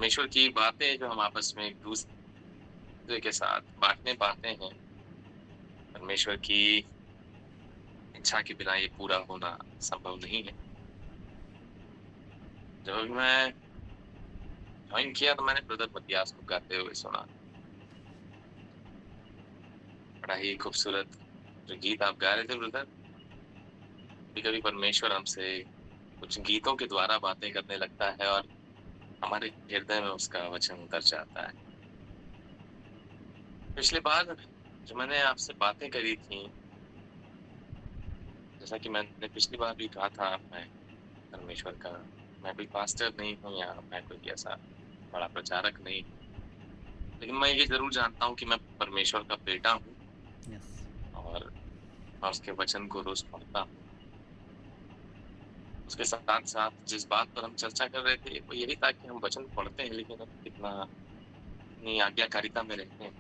परमेश्वर की बातें जो हम आपस में एक दूसरे के साथ बाँटने पाते हैं, परमेश्वर की इच्छा के बिना ये पूरा होना संभव नहीं है। जब अभी मैं जॉइन किया तो मैंने ब्रदर मतियास को गाते हुए सुना। बड़ा ही खूबसूरत जो गीत आप गा रहे थे ब्रदर, कभी-कभी परमेश्वर हमसे कुछ गीतों के द्वारा बातें करने लगता है और हमारे हृदय में उसका वचन उतर जाता है। पिछली बार जो मैंने आपसे बातें करी थी, जैसा कि मैंने पिछली बार भी कहा था, मैं परमेश्वर का मैं कोई पास्टर नहीं हूँ या मैं कोई ऐसा बड़ा प्रचारक नहीं हूँ। लेकिन मैं ये ज़रूर जानता हूँ कि मैं परमेश्वर का बेटा हूँ यस। और मैं उसके वचन को रोज़ पढ़ता हूँ। उसके साथ-साथ जिस बात पर हम चर्चा कर रहे थे, वो यही था कि हम वचन पढ़ते हैं लेकिन हम कितनी आज्ञाकारिता में रहते हैं,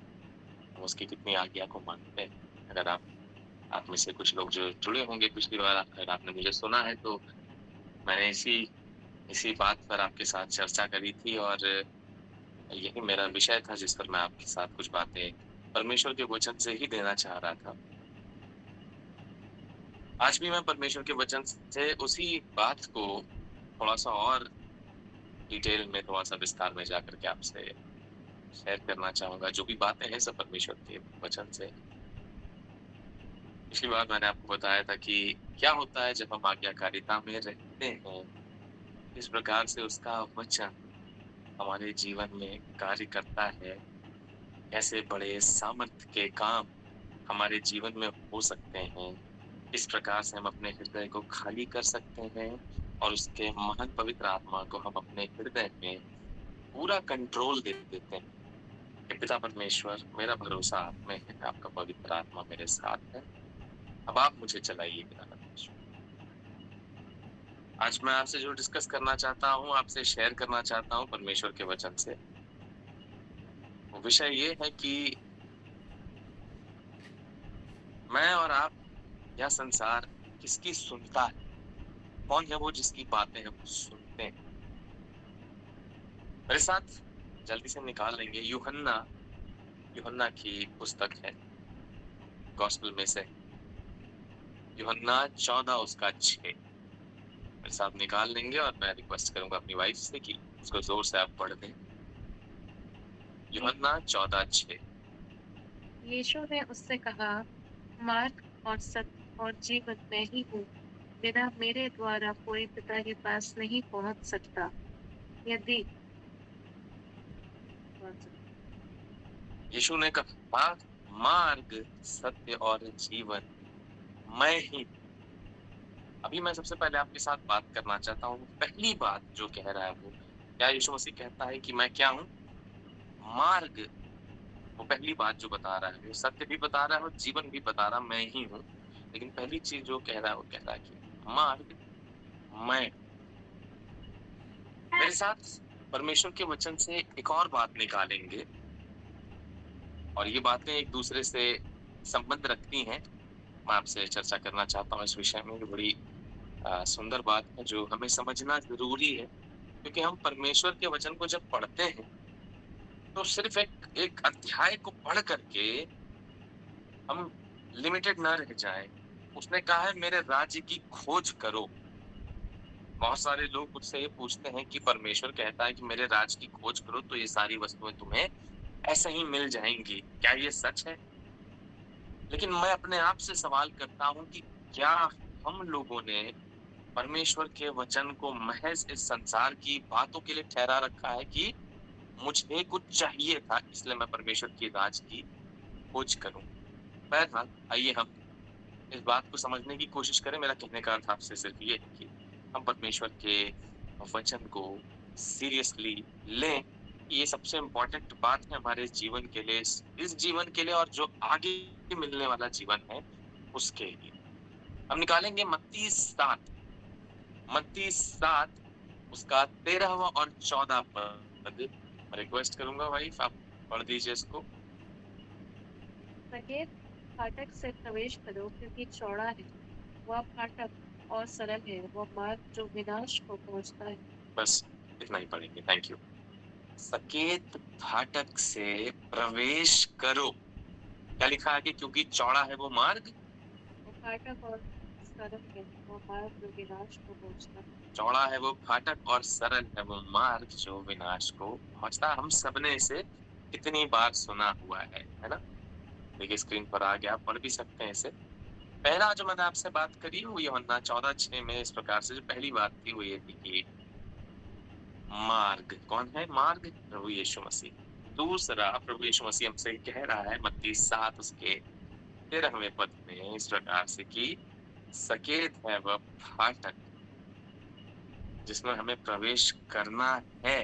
हम उसकी कितनी आज्ञा को मानते हैं। अगर आप में से कुछ लोग जो जुड़े होंगे पिछली बार अगर आपने मुझे सुना है तो मैंने इसी इसी बात पर आपके साथ चर्चा करी थी और यही मेरा विषय था जिस पर मैं आपके साथ कुछ बातें परमेश्वर के वचन से ही देना चाह रहा था। आज भी मैं परमेश्वर के वचन से उसी बात को थोड़ा-सा और डिटेल में थोड़ा-सा विस्तार में जाकर के आपसे शेयर करना चाहूँगा। जो भी बातें हैं सब परमेश्वर के वचन से। पिछली बार मैंने आपको बताया था कि क्या होता है जब हम आज्ञाकारिता में रहते हैं, किस प्रकार से उसका वचन हमारे जीवन में कार्य करता है, कैसे बड़े सामर्थ्य के काम हमारे जीवन में हो सकते हैं, किस प्रकार से हम अपने हृदय को खाली कर सकते हैं और उसके महान पवित्र आत्मा को हम अपने हृदय में पूरा कंट्रोल दे देते हैं। कि पिता परमेश्वर, मेरा भरोसा आप में है, आपका पवित्र आत्मा मेरे साथ है। अब आप मुझे चलाइए पिता परमेश्वर। आज मैं आपसे जो डिस्कस करना चाहता हूँ, आपसे शेयर करना चाहता हूँ परमेश्वर के वचन से, वो विषय ये है कि मैं और आप, यह संसार किसकी सुनता है? कौन है वो जिसकी बातें हम सुनते हैं? मेरे साथ जल्दी से निकाल लेंगे यूहन्ना यूहन्ना की पुस्तक है, गॉस्पेल में से यूहन्ना 14 उसका 6 मेरे साथ निकाल लेंगे और मैं रिक्वेस्ट करूंगा अपनी वाइफ से कि उसको जोर से आप पढ़ दें। यूहन्ना 14:6। यीशु ने उससे कहा, मार्ग और सत्य और जीवन मैं ही हूँ। बिना मेरे द्वारा कोई पिता के पास नहीं पहुंच सकता। यदि यीशु ने कहा, मार्ग, सत्य और जीवन मैं ही। अभी मैं सबसे पहले आपके साथ बात करना चाहता हूँ, पहली बात जो कह रहा है वो क्या यीशु मसीह कहता है कि मैं क्या हूँ? मार्ग। वो पहली बात जो बता रहा है, वो सत्य भी बता रहा है और जीवन भी बता रहा है, मैं ही हूँ। लेकिन पहली चीज जो कह रहा है वो कह रहा है कि मार्ग मैं। मेरे साथ परमेश्वर के वचन से एक और बात निकालेंगे और ये बातें एक दूसरे से संबंध रखती हैं। मैं आपसे चर्चा करना चाहता हूँ इस विषय में, जो बड़ी सुंदर बात है जो हमें समझना जरूरी है, क्योंकि हम परमेश्वर के वचन को जब पढ़ते हैं तो सिर्फ एक एक अध्याय को पढ़ करके हम लिमिटेड ना रह जाएं। उसने कहा है मेरे राज्य की खोज करो। बहुत सारे लोग मुझसे ये पूछते हैं कि परमेश्वर कहता है कि मेरे राज्य की खोज करो तो ये सारी वस्तुएं तुम्हें ऐसे ही मिल जाएंगी। क्या ये सच है? लेकिन मैं अपने आप से सवाल करता हूँ कि क्या हम लोगों ने परमेश्वर के वचन को महज इस संसार की बातों के लिए ठहरा रखा है कि मुझे कुछ चाहिए था इसलिए मैं परमेश्वर की राज की खोज करूं? बहरहाल आइए हम इस बात को समझने की कोशिश करें। मेरा कहने का अर्थ आपसे सिर्फ ये है कि हम परमेश्वर के वचन को सीरियसली लें। ये सबसे इम्पोर्टेंट बात है हमारे जीवन के लिए, इस जीवन के लिए और जो आगे मिलने वाला जीवन है उसके लिए। हम निकालेंगे मत्ती 7 उसका 13वां और 14 पद। रिक्वेस्ट करूंगा वाइफ आप पढ़ दीजिए इसको। सकेत फाटक से प्रवेश करो, क्योंकि चौड़ा है वह फाटक और सरल है वह मार्ग जो विनाश को पहुंचता है। बस इतना ही पढ़ेंगे, थैंक यू। सकेत फाटक से प्रवेश करो। क्या लिखा है आगे? क्योंकि चौड़ा है वो मार्ग, वो फाटक और सरल है वो मार्ग जो विनाश को पहुंचता है। चौड़ा है वो फाटक और सरल है वो मार्ग जो विनाश को पहुंचता है। हम सबने इसे कितनी बार सुना हुआ है ना? देखिए स्क्रीन पर आ गया, आप पढ़ भी सकते हैं इसे। पहला जो मैंने आपसे बात करी वो यूहन्ना 14:6 में इस प्रकार से जो पहली बात थी वो ये थी कि मार्ग कौन है? मार्ग प्रभु यीशु मसीह। दूसरा प्रभु यीशु मसीह हमसे कह रहा है मत्ती 7 उसके 13वें पद में इस प्रकार से कि सकेत है वह फाटक जिसमें हमें प्रवेश करना है।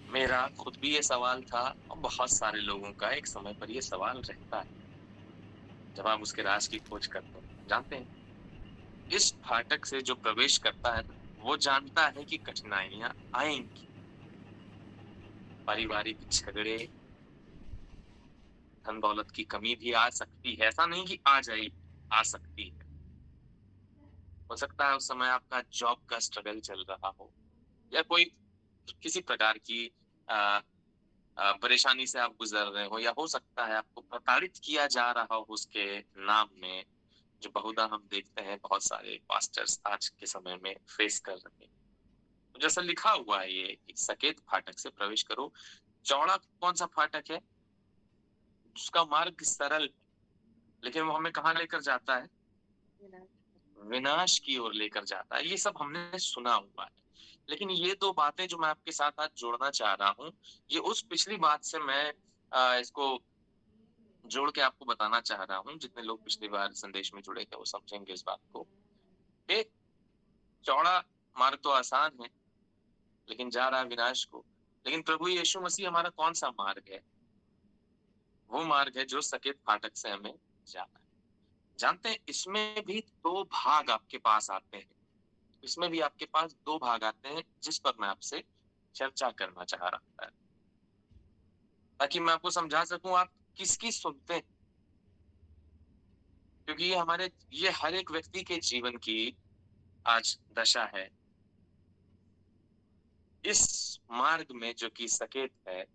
मेरा खुद भी ये सवाल था और बहुत सारे लोगों का एक समय पर ये सवाल रहता है जब आप उसके राज की खोज करते हैं। जानते हैं इस फाटक से जो प्रवेश करता है वो जानता है कि कठिनाइयां आएंगी, पारिवारिक झगड़े, धन दौलत की कमी भी आ सकती है। ऐसा नहीं कि आ जाएगी, आ सकती है। हो सकता है उस समय आपका जॉब का स्ट्रगल चल रहा हो या कोई किसी प्रकार की परेशानी से आप गुजर रहे हो, या हो सकता है आपको प्रताड़ित किया जा रहा हो उसके नाम में, जो बहुधा हम देखते हैं बहुत सारे पास्टर्स आज के समय में फेस कर रहे हैं। तो जैसा लिखा हुआ है ये कि सकेत फाटक से प्रवेश करो। चौड़ा कौन सा फाटक है? उसका मार्ग सरल है, लेकिन वो हमें कहाँ लेकर जाता है? विनाश की ओर लेकर जाता है। ये सब हमने सुना हुआ है, लेकिन ये दो बातें जो मैं आपके साथ आज जोड़ना चाह रहा हूँ, ये उस पिछली बात से मैं इसको जोड़ के आपको बताना चाह रहा हूँ। जितने लोग पिछली बार संदेश में जुड़े थे वो समझेंगे इस बात को। एक चौड़ा मार्ग तो आसान है, लेकिन जा रहा है विनाश को। लेकिन प्रभु यीशु मसीह हमारा कौन सा मार्ग है? वो मार्ग है जो सकेत फाटक से हमें जाना है। जानते हैं इसमें भी दो भाग आपके पास आते हैं। इसमें भी आपके पास दो भाग आते हैं जिस पर मैं आपसे चर्चा करना चाह रहा था, ताकि मैं आपको समझा सकूं आप किसकी सुनते हैं। क्योंकि ये हर एक व्यक्ति के जीवन की आज दशा है। इस मार्ग में जो कि सकेत है,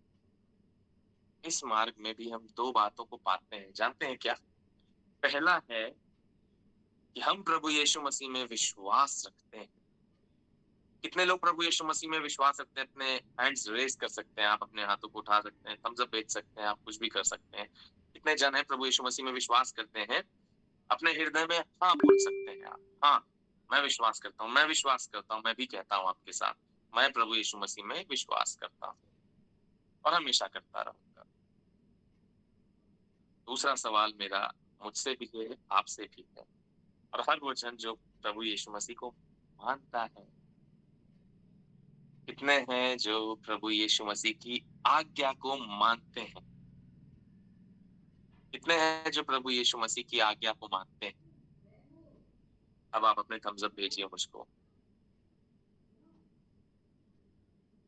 इस मार्ग में भी हम दो बातों को पाते हैं। जानते हैं क्या? पहला है कि हम प्रभु यीशु मसीह में विश्वास रखते हैं। कितने लोग प्रभु यीशु मसीह में विश्वास रखते हैं? अपने हैंड्स रेज कर सकते हैं, आप अपने हाथों को उठा सकते हैं, थम्स अप भेज सकते हैं, आप कुछ भी कर सकते हैं। कितने जन है प्रभु यीशु मसीह में विश्वास करते हैं? अपने हृदय में हाँ बोल सकते हैं आप। हाँ, मैं विश्वास करता हूँ, मैं विश्वास करता हूँ, मैं भी कहता हूँ आपके साथ, मैं प्रभु यीशु मसीह में विश्वास करता हूँ और हमेशा करता रहूंगा। दूसरा सवाल मेरा मुझसे भी है, आपसे भी है, और हर वो जन जो प्रभु यीशु मसीह को मानता है। कितने हैं जो प्रभु यीशु मसीह की आज्ञा को मानते हैं? कितने हैं जो प्रभु यीशु मसीह की आज्ञा को मानते हैं? अब आप अपने थम्स अप भेजिए मुझको।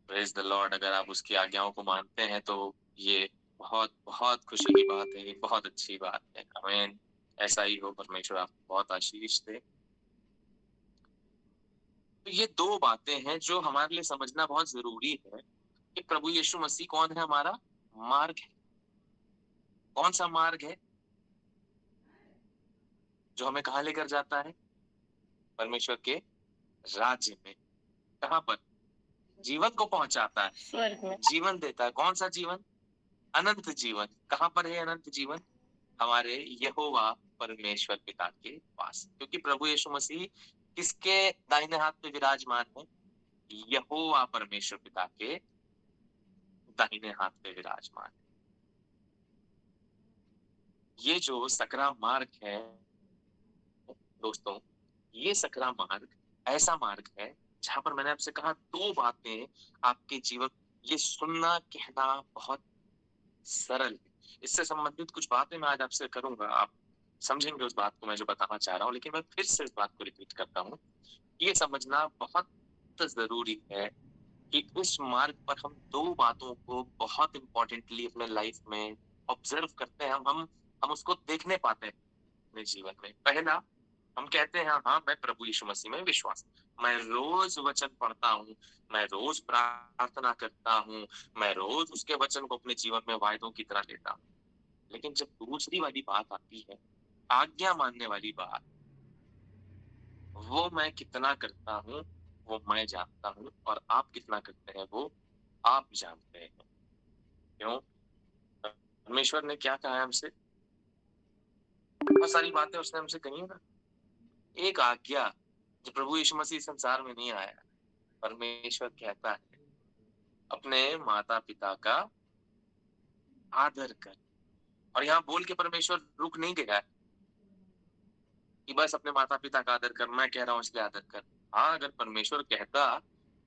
Praise the Lord. अगर आप उसकी आज्ञाओं को मानते हैं तो ये बहुत बहुत खुशी की बात है, ये बहुत अच्छी बात है। आमीन। ऐसा ही हो, परमेश्वर आपको बहुत आशीष दे। तो ये दो बातें हैं जो हमारे लिए समझना बहुत जरूरी है कि प्रभु यीशु मसीह कौन है? हमारा मार्ग है। कौन सा मार्ग है जो हमें कहाँ लेकर जाता है? परमेश्वर के राज्य में। कहाँ पर? जीवन को पहुंचाता है, स्वर्ग में। जीवन देता है। कौन सा जीवन? अनंत जीवन। कहाँ पर है अनंत जीवन? हमारे यहोवा परमेश्वर पिता के पास। क्योंकि प्रभु यीशु मसीह किसके दाहिने हाथ पे विराजमान है? यहोवा परमेश्वर पिता के दाहिने हाथ पे विराजमान है। ये जो सकरा मार्ग है दोस्तों, ये सकरा मार्ग ऐसा मार्ग है जहां पर मैंने आपसे कहा दो बातें आपके जीवन, ये सुनना कहना बहुत सरल है। इससे संबंधित कुछ बातें मैं आज आपसे करूंगा, आप समझेंगे उस बात को मैं जो बताना चाह रहा हूँ। लेकिन मैं फिर से इस बात को रिपीट करता हूँ, ये समझना बहुत जरूरी है कि इस मार्ग पर हम दो बातों को बहुत इंपॉर्टेंटली अपने लाइफ में ऑब्जर्व करते हैं। हम उसको देखने पाते हैं अपने जीवन में। पहला, हम कहते हैं हाँ मैं प्रभु यीशु मसीह में विश्वास। मैं रोज वचन पढ़ता हूँ, मैं रोज प्रार्थना करता हूँ, मैं रोज उसके वचन को अपने जीवन में वायदों की तरह लेता हूँ। लेकिन जब दूसरी वाली बात आती है, आज्ञा मानने वाली बात, वो मैं कितना करता हूँ, वो मैं जानता हूँ, और आप कितना करते हैं, वो आप जानते हैं। क्यों? परमेश्वर ने क्या कहा है हमसे? बहुत सारी बातें उसने हमसे कही है ना। एक आज्ञा, जो प्रभु यीशु मसीह संसार में नहीं आया, परमेश्वर कहता है, अपने माता पिता का आदर कर। और यहाँ बोल के परमेश्वर रुक नहीं गया है कि बस अपने माता पिता का आदर कर, मैं कह रहा हूँ इसलिए आदर कर। हाँ, अगर परमेश्वर कहता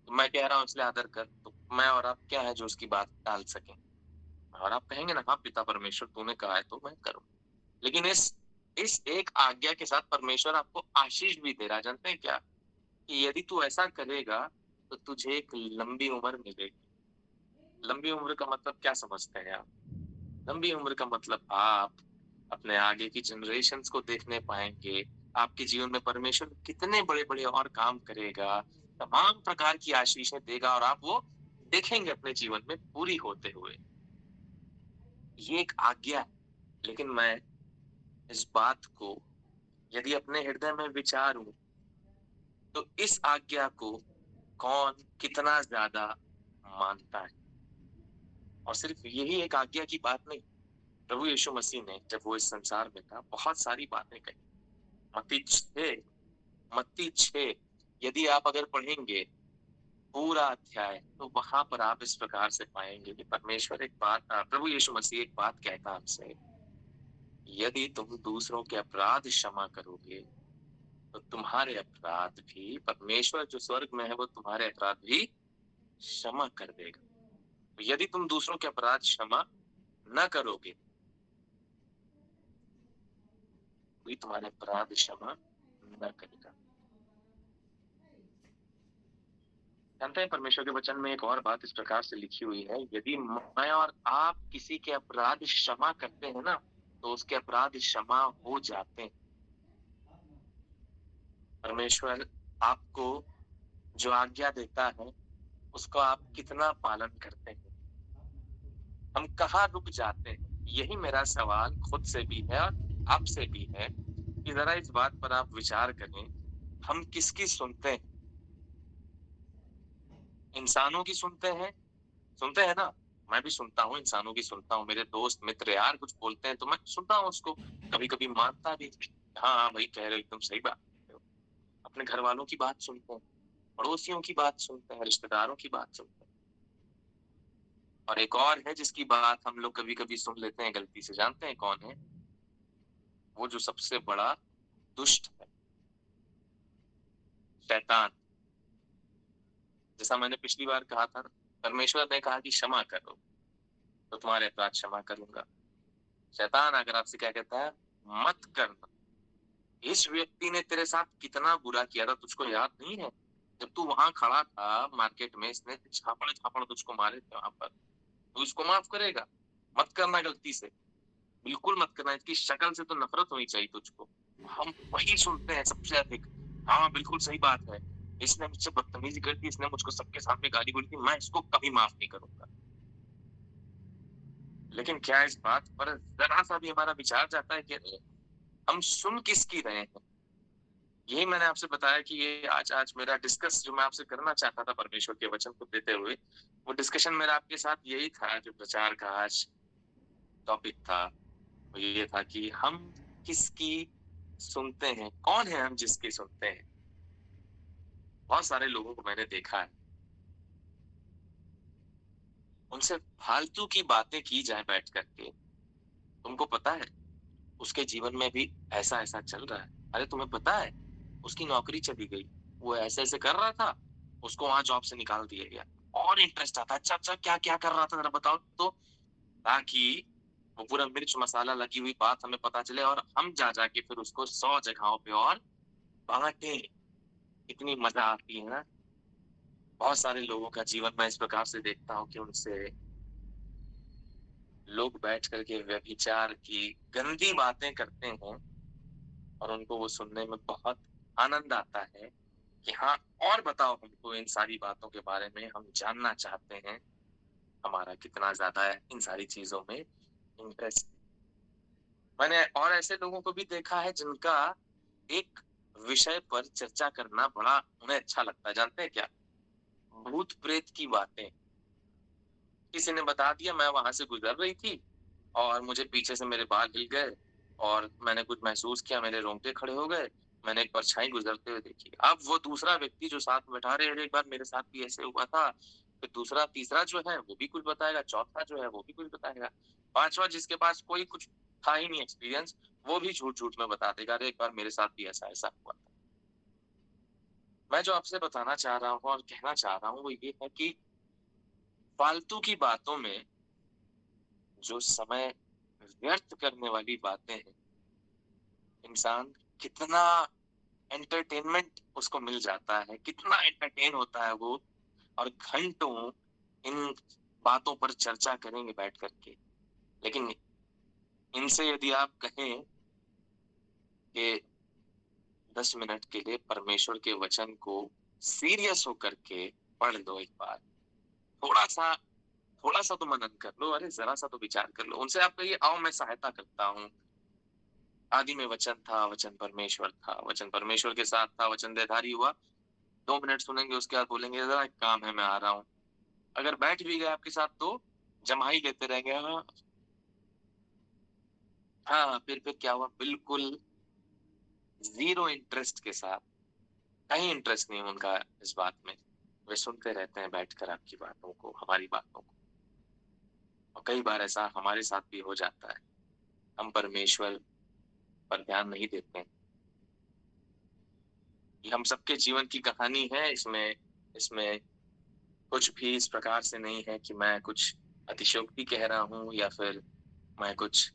तो मैं कह रहा हूँ इसलिए आदर कर, तो मैं और आप क्या है जो उसकी बात टाल सकें? और आप कहेंगे ना, हाँ पिता परमेश्वर तूने कहा है तो मैं करूँ। लेकिन इस एक आज्ञा के साथ परमेश्वर आपको आशीष भी दे रहा है। जानते हैं क्या? कि यदि तू ऐसा करेगा तो तुझे एक लंबी उम्र मिलेगी। लंबी उम्र का मतलब क्या समझते हैं आप? लंबी उम्र का मतलब आप अपने आगे की जनरेशंस को देखने पाएंगे। आपके जीवन में परमेश्वर कितने बड़े बड़े और काम करेगा, तमाम प्रकार की आशीषें देगा, और आप वो देखेंगे अपने जीवन में पूरी होते हुए। ये एक आज्ञा है। लेकिन मैं इस बात को यदि अपने हृदय में विचारूं, तो इस आज्ञा को कौन कितना ज्यादा मानता है? और सिर्फ यही एक आज्ञा की बात नहीं, प्रभु यीशु मसीह ने जब वो इस संसार में था, बहुत सारी बातें कही। मत्ती 6, मत्ती 6, यदि आप अगर पढ़ेंगे पूरा अध्याय, तो वहां पर आप इस प्रकार से पाएंगे कि परमेश्वर एक बात, प्रभु यीशु मसीह एक बात कहता हमसे, यदि तुम दूसरों के अपराध क्षमा करोगे, तो तुम्हारे अपराध भी, परमेश्वर जो स्वर्ग में है वो तुम्हारे अपराध भी क्षमा कर देगा। तो यदि तुम दूसरों के अपराध क्षमा न करोगे, कोई तुम्हारे अपराध क्षमा न करेगा। जानते हैं, परमेश्वर के वचन में एक और बात इस प्रकार से लिखी हुई है, यदि मैं और आप किसी के अपराध क्षमा करते हैं ना, तो उसके अपराध क्षमा हो जाते हैं। परमेश्वर आपको जो आज्ञा देता है, उसको आप कितना पालन करते हैं? हम कहाँ रुक जाते हैं? यही मेरा सवाल खुद से भी है और आपसे भी है, कि जरा इस बात पर आप विचार करें, हम किसकी सुनते हैं? इंसानों की सुनते हैं ना। मैं भी सुनता हूँ, इंसानों की सुनता हूँ। मेरे दोस्त मित्र यार कुछ बोलते हैं तो मैं सुनता हूँ उसको, कभी कभी मानता भी। हाँ हाँ भाई, कह रहे हो, एकदम सही बात कह रहे हो। अपने घर वालों की बात सुनते हैं, पड़ोसियों की बात सुनते हैं, रिश्तेदारों की बात सुनते हैं। और एक और है जिसकी बात हम लोग कभी कभी सुन लेते हैं गलती से। जानते हैं कौन है? वो जो सबसे बड़ा दुष्ट है, शैतान। जैसा मैंने पिछली बार कहा था, परमेश्वर ने कहा कि क्षमा करो तो तुम्हारे अपराध क्षमा करूंगा। शैतान आकर आपसे क्या कहता है? मत करना। इस व्यक्ति ने तेरे साथ कितना बुरा किया था, तुझको याद नहीं है? जब तू वहां खड़ा था मार्केट में, इसने झापड़ झापड़ तुझको मारे थे वहां पर, तो इसको माफ करेगा? मत करना गलती से, बिल्कुल मत करना। इसकी शक्ल से तो नफरत होनी चाहिए तुझको। हम वही सुनते हैं सबसे अधिक। हाँ बिल्कुल सही बात है, इसने मुझसे बदतमीजी कर दी, इसने मुझको सबके सामने गाली बोली थी, मैं इसको कभी माफ नहीं करूंगा। लेकिन क्या इस बात पर जरा सा भी हमारा विचार जाता है कि हम सुन किसकी रहे हैं? यही मैंने आपसे बताया कि ये आज आज मेरा डिस्कस जो मैं आपसे करना चाहता था परमेश्वर के वचन को देते हुए, वो डिस्कशन मेरा आपके साथ यही था। जो प्रचार का आज टॉपिक था वो ये था कि हम किसकी सुनते हैं, कौन है हम जिसकी सुनते हैं। बहुत सारे लोगों को मैंने देखा है, उनसे फालतू की बातें की जाए बैठ करके। तुमको पता है उसके जीवन में भी ऐसा ऐसा चल रहा है? अरे तुम्हें पता है उसकी नौकरी चली गई, वो ऐसे ऐसे कर रहा था, उसको वहां जॉब से निकाल दिया गया। और इंटरेस्ट आता है, अच्छा अच्छा क्या क्या कर रहा था जरा बताओ तो, ताकि वो पूरा मिर्च मसाला लगी हुई बात हमें पता चले और हम जा जाके फिर उसको 100 जगहों पे और बांटे। इतनी मजा आती है ना। बहुत सारे लोगों का जीवन मैं इस प्रकार से देखता हूँ कि उनसे लोग बैठ करके व्यभिचार की गंदी बातें करते हैं, और उनको वो सुनने में बहुत आनंद आता है कि हाँ, और बताओ हमको इन सारी बातों के बारे में, हम जानना चाहते हैं, हमारा कितना ज़्यादा है इन सारी चीज़ों में इंटरेस्ट। मैंने और ऐसे लोगों को भी देखा है जिनका एक विषय पर चर्चा करना बड़ा उन्हें अच्छा लगता है, जानते हैं क्या? भूत-प्रेत की बातें। किसी ने बता दिया, मैं वहाँ से गुज़र रही थी और मुझे पीछे से मेरे बाल हिल गए और मैंने कुछ महसूस किया, मेरे रोंगटे खड़े हो गए, मैंने एक परछाई गुज़रते हुए देखी। अब वो दूसरा व्यक्ति जो साथ में बैठा, "अरे! अरे! एक बार मेरे साथ भी ऐसे हुआ था।" फिर दूसरा, तीसरा जो है वो भी कुछ बताएगा, चौथा जो है वो भी कुछ बताएगा। पाँचवाँ जिसके पास कोई कुछ था ही नहीं एक्सपीरियंस, वो भी झूठ-झूठ में बता देगा, "अरे! एक बार मेरे साथ भी ऐसा-ऐसा हुआ था।" मैं जो आपसे बताना चाह रहा हूँ और कहना चाह रहा हूँ वो ये है कि फालतू की बातों में जो समय व्यर्थ करने वाली बातें हैं, इंसान कितना एंटरटेनमेंट उसको मिल जाता है, कितना एंटरटेन होता है वो, और घंटों इन बातों पर चर्चा करेंगे बैठ कर के। लेकिन इनसे यदि आप कहें कि 10 मिनट के लिए परमेश्वर के वचन को सीरियस होकर के पढ़ लो एक बार, थोड़ा-सा थोड़ा-सा तो मनन कर लो, अरे ज़रा-सा तो विचार कर लो। उनसे आप कहिए, आओ मैं सहायता करता हूँ। आदि में वचन था, वचन परमेश्वर था, वचन परमेश्वर के साथ था, वचन देहधारी हुआ। 2 मिनट सुनेंगे, उसके बाद बोलेंगे, ज़रा एक काम है, मैं आ रहा हूँ। अगर बैठ भी गए आपके साथ तो जम्हाई लेते रहेंगे, हाँ, हाँ, फिर क्या हुआ? बिल्कुल ज़ीरो इंटरेस्ट के साथ, कहीं इंटरेस्ट नहीं उनका इस बात में। वे सुनते रहते हैं बैठकर आपकी बातों को, हमारी बातों को। और कई बार ऐसा हमारे साथ भी हो जाता है। हम परमेश्वर पर ध्यान नहीं देते हैं। ये हम सबके जीवन की कहानी है, इसमें इसमें कुछ भी इस प्रकार से नहीं है कि मैं कुछ अतिशयोक्ति कह रहा हूँ या फिर मैं कुछ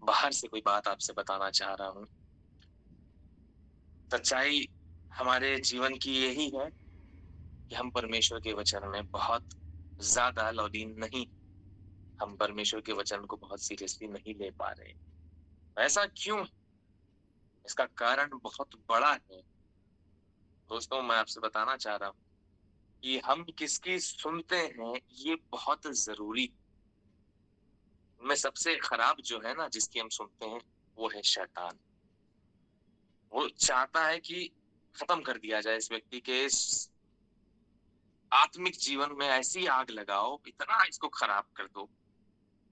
बाहर से कोई बात आपसे बताना चाह रहा हूँ। सच्चाई हमारे जीवन की यही है कि हम परमेश्वर के वचन में बहुत ज़्यादा लौलीन नहीं, हम परमेश्वर के वचन को बहुत सीरियसली नहीं ले पा रहे। ऐसा क्यों है? इसका कारण बहुत बड़ा है। दोस्तों, मैं आपसे बताना चाह रहा हूँ कि हम किसकी सुनते हैं, ये बहुत ज़रूरी। में सबसे खराब जो है ना जिसकी हम सुनते हैं, वो है शैतान। वो चाहता है कि खत्म कर दिया जाए इस व्यक्ति के इस आत्मिक जीवन में, ऐसी आग लगाओ, इतना इसको खराब कर दो,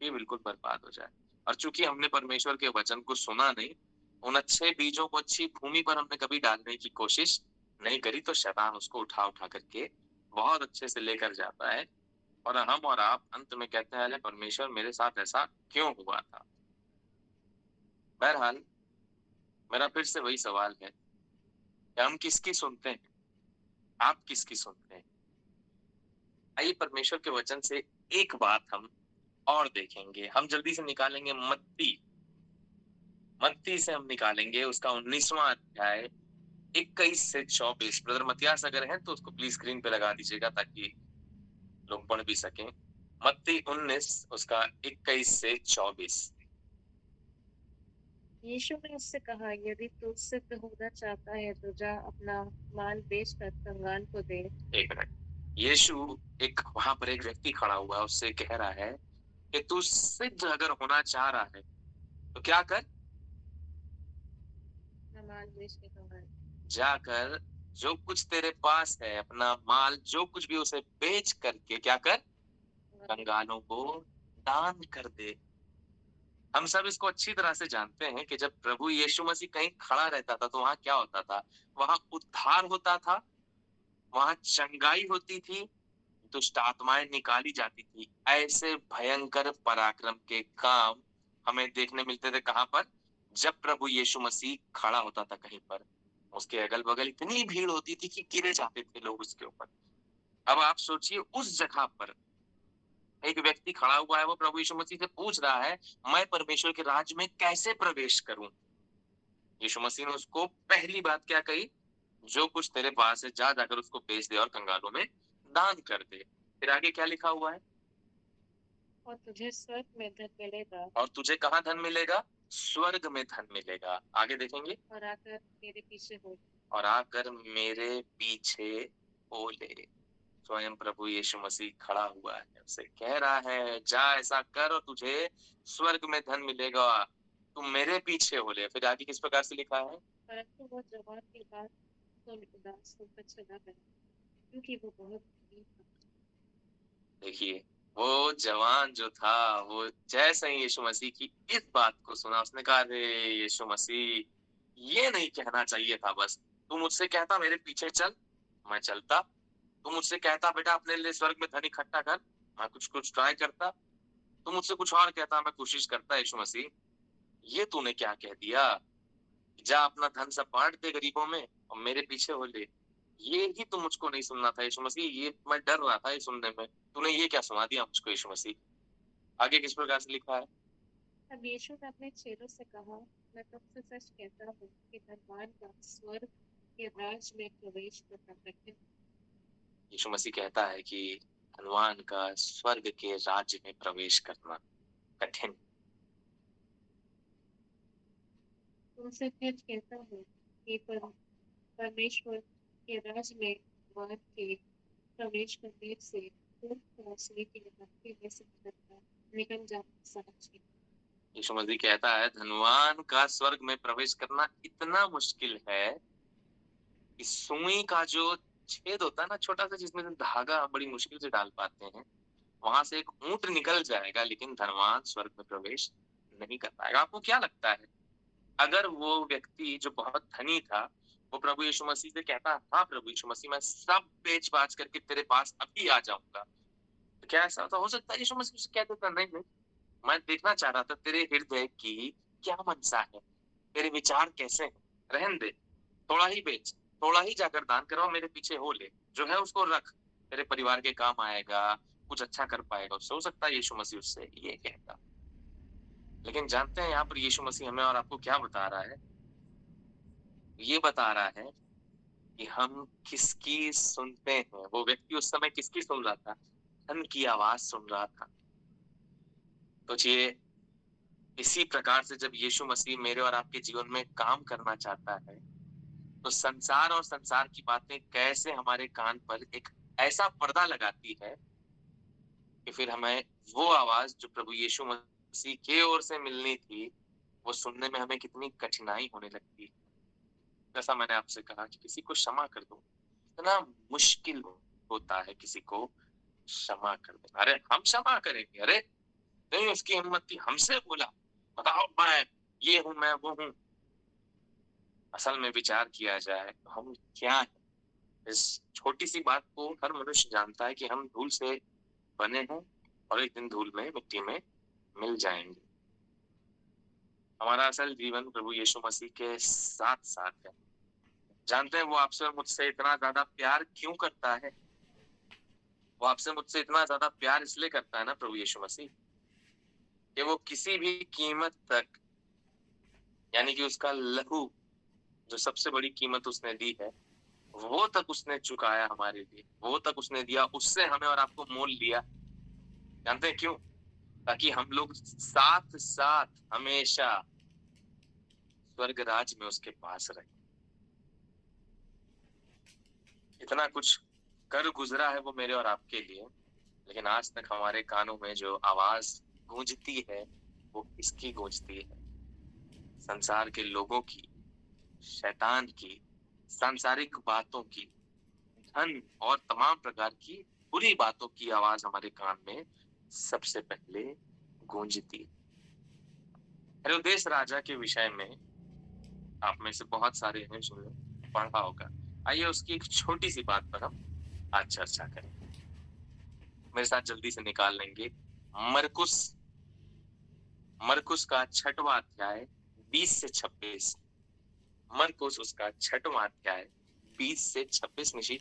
ये बिल्कुल बर्बाद हो जाए। और चूंकि हमने परमेश्वर के वचन को सुना नहीं, उन अच्छे बीजों को अच्छी भूमि पर हमने कभी डालने की कोशिश नहीं करी, तो शैतान उसको उठा उठा करके बहुत अच्छे से लेकर जाता है। और हम और आप अंत में कहते हैं, अरे परमेश्वर मेरे साथ ऐसा क्यों हुआ था? बहरहाल, मेरा फिर से वही सवाल है कि हम किसकी सुनते हैं? आप किसकी सुनते हैं? आइए परमेश्वर के वचन से एक बात हम और देखेंगे। हम जल्दी से निकालेंगे मत्ती। मत्ती से हम निकालेंगे उसका 19वां अध्याय 21 से 24। ब्रदर मत्तियास अगर हैं तो उसको प्लीज स्क्रीन पे लगा दीजिएगा ताकि लोग पढ़ भी सकें। मत्ती 19 उसका 21 से 24। यीशु ने उससे कहा, यदि तू सिद्ध होना चाहता है तो जा अपना माल बेच कर कंगाल को दे। एक मिनट। यीशु एक वहां पर एक व्यक्ति खड़ा हुआ है, उससे कह रहा है कि तू सिद्ध अगर होना चाह रहा है तो क्या कर? अपना माल बेच के कंगाल जाकर जो कुछ तेरे पास है, अपना माल जो कुछ भी, उसे बेच करके क्या कर? कंगालों को दान कर दे। हम सब इसको अच्छी तरह से जानते हैं कि जब प्रभु यीशु मसीह कहीं खड़ा रहता था तो वहां क्या होता था? वहां उद्धार होता था, वहां चंगाई होती थी, दुष्ट आत्माएं निकाली जाती थी। ऐसे भयंकर पराक्रम के काम हमें देखने मिलते थे कहां पर? जब प्रभु यीशु मसीह खड़ा होता था कहीं पर। उसके अगल बगल इतनी भीड़ होती थी कि गिरे जाते थे लोग उसके ऊपर। अब आप सोचिए, उस जगह पर एक व्यक्ति खड़ा हुआ है, वो प्रभु यीशु मसीह से पूछ रहा है, मैं परमेश्वर के राज्य में कैसे प्रवेश करूं? यीशु मसीह ने उसको पहली बात क्या कही? जो कुछ तेरे पास है जा जाकर उसको बेच दे और कंगालों में दान कर दे। फिर आगे क्या लिखा हुआ है? और तुझे स्वर्ग में धन मिलेगा और तुझे कहाँ धन मिलेगा? स्वर्ग में धन मिलेगा। आगे देखेंगे। और आकर मेरे पीछे हो। और आकर मेरे पीछे हो ले। स्वयं प्रभु यीशु मसीह खड़ा हुआ है, उसे कह रहा है जा ऐसा कर और तुझे स्वर्ग में धन मिलेगा, तुम मेरे पीछे हो ले। फिर आगे किस प्रकार से लिखा है? परंतु वह जवान की बात सुन उदास होकर चला गया, क्योंकि वो बहुत धनी था। देखिए, वो जवान जो था, वो जैसे ही यीशु मसीह की इस बात को सुना, उसने कहा अरे यीशु मसीह, ये नहीं कहना चाहिए था। बस तू मुझसे कहता मेरे पीछे चल, मैं चलता। तू मुझसे कहता बेटा अपने लिए स्वर्ग में धन इकट्ठा कर, मैं कुछ कुछ ट्राई करता। तू मुझसे कुछ और कहता, मैं कोशिश करता। यीशु मसीह, ये तूने क्या कह दिया? जा अपना धन सब बांट दे गरीबों में और मेरे पीछे हो ले। ये ही तो मुझको नहीं सुनना था यीशु मसीह, ये मैं डर रहा था ये सुनने में। तूने ये क्या सुना दिया मुझको यीशु मसीह? आगे किस प्रकार से लिखा है? तब यीशु ने अपने चेलों से कहा, मैं तुमसे सच कहता हूँ कि धनवान का स्वर्ग के राज में प्रवेश करना कठिन। यीशु मसीह कहता है कि धनवान का स्वर्ग के राज्य में प्रवेश करना कठिन। तुमसे फिर कहता हूँ कि परमेश्वर के राज में वार के प्रवेश करने से दूर पहुंचने के रास्ते में से निकल जाना सहज है। यीशु मसीह कहता है धनवान का स्वर्ग में प्रवेश करना इतना मुश्किल है कि सुई का जो छेद होता है ना, छोटा सा, जिसमें से धागा बड़ी मुश्किल से डाल पाते हैं, वहां से एक ऊंट निकल जाएगा, लेकिन धनवान स्वर्ग में प्रवेश नहीं कर पाएगा। आपको क्या लगता है, अगर वो व्यक्ति जो बहुत धनी था, वो प्रभु यीशु मसीह से कहता हाँ प्रभु यीशु मसीह मैं सब बेच बाच करके तेरे पास अभी आ जाऊंगा, तो क्या ऐसा होता? हो सकता है यीशु मसीह उसे कह देता नहीं नहीं, मैं देखना चाह रहा था तेरे हृदय की क्या मनसा है, तेरे विचार कैसे हैं, रहन दे, थोड़ा ही बेच, थोड़ा ही जाकर दान करो, मेरे पीछे हो ले, जो है उसको रख, तेरे परिवार के काम आएगा, कुछ अच्छा कर पाएगा उससे। हो सकता है यीशु मसीह उससे ये कहता। लेकिन जानते हैं यहाँ पर यीशु मसीह हमें और आपको क्या बता रहा है? ये बता रहा है कि हम किसकी सुनते हैं। वो व्यक्ति उस समय किसकी सुन रहा था? धन की आवाज सुन रहा था। तो ये इसी प्रकार से जब यीशु मसीह मेरे और आपके जीवन में काम करना चाहता है, तो संसार और संसार की बातें कैसे हमारे कान पर एक ऐसा पर्दा लगाती है कि फिर हमें वो आवाज जो प्रभु यीशु मसीह की ओर से मिलनी थी, वो सुनने में हमें कितनी कठिनाई होने लगती है। जैसा मैंने आपसे कहा कि किसी को क्षमा कर दो, इतना मुश्किल होता है किसी को क्षमा कर देना। अरे हम क्षमा करेंगे, अरे नहीं उसकी हिम्मत थी, हमसे बोला, बताओ मैं ये हूं, मैं वो हूं। असल में विचार किया जाए तो हम क्या है? इस छोटी सी बात को हर मनुष्य जानता है कि हम धूल से बने हैं और एक दिन धूल में, मिट्टी में मिल जाएंगे। हमारा असल जीवन प्रभु यीशु मसीह के साथ साथ है। जानते हैं वो आपसे और मुझसे इतना ज्यादा प्यार क्यों करता है? वो आपसे मुझसे इतना ज्यादा प्यार इसलिए करता है ना प्रभु यीशु मसीह, कि वो किसी भी कीमत तक, यानी कि उसका लहू जो सबसे बड़ी कीमत उसने दी है, वो तक उसने चुकाया हमारे लिए, वो तक उसने दिया, उससे हमें और आपको मोल लिया। जानते हैं क्यों? ताकि हम लोग साथ साथ हमेशा स्वर्ग राज में उसके पास रहे। इतना कुछ कर गुजरा है वो मेरे और आपके लिए, लेकिन आज तक हमारे कानों में जो आवाज गूंजती है वो किसकी गूंजती है? संसार के लोगों की, शैतान की, सांसारिक बातों की, धन और तमाम प्रकार की बुरी बातों की आवाज हमारे कान में सबसे पहले गूंजती है। हेरोदेस राजा के विषय में आप में से बहुत सारे हैं जो पढ़ा होगा। आइए उसकी एक छोटी सी बात पर हम आज चर्चा करें। मेरे साथ जल्दी से निकाल लेंगे मरकुस, मरकुस का 6वां अध्याय 20 से 26। मरकुस उसका 6वां अध्याय 20 से 26 निशी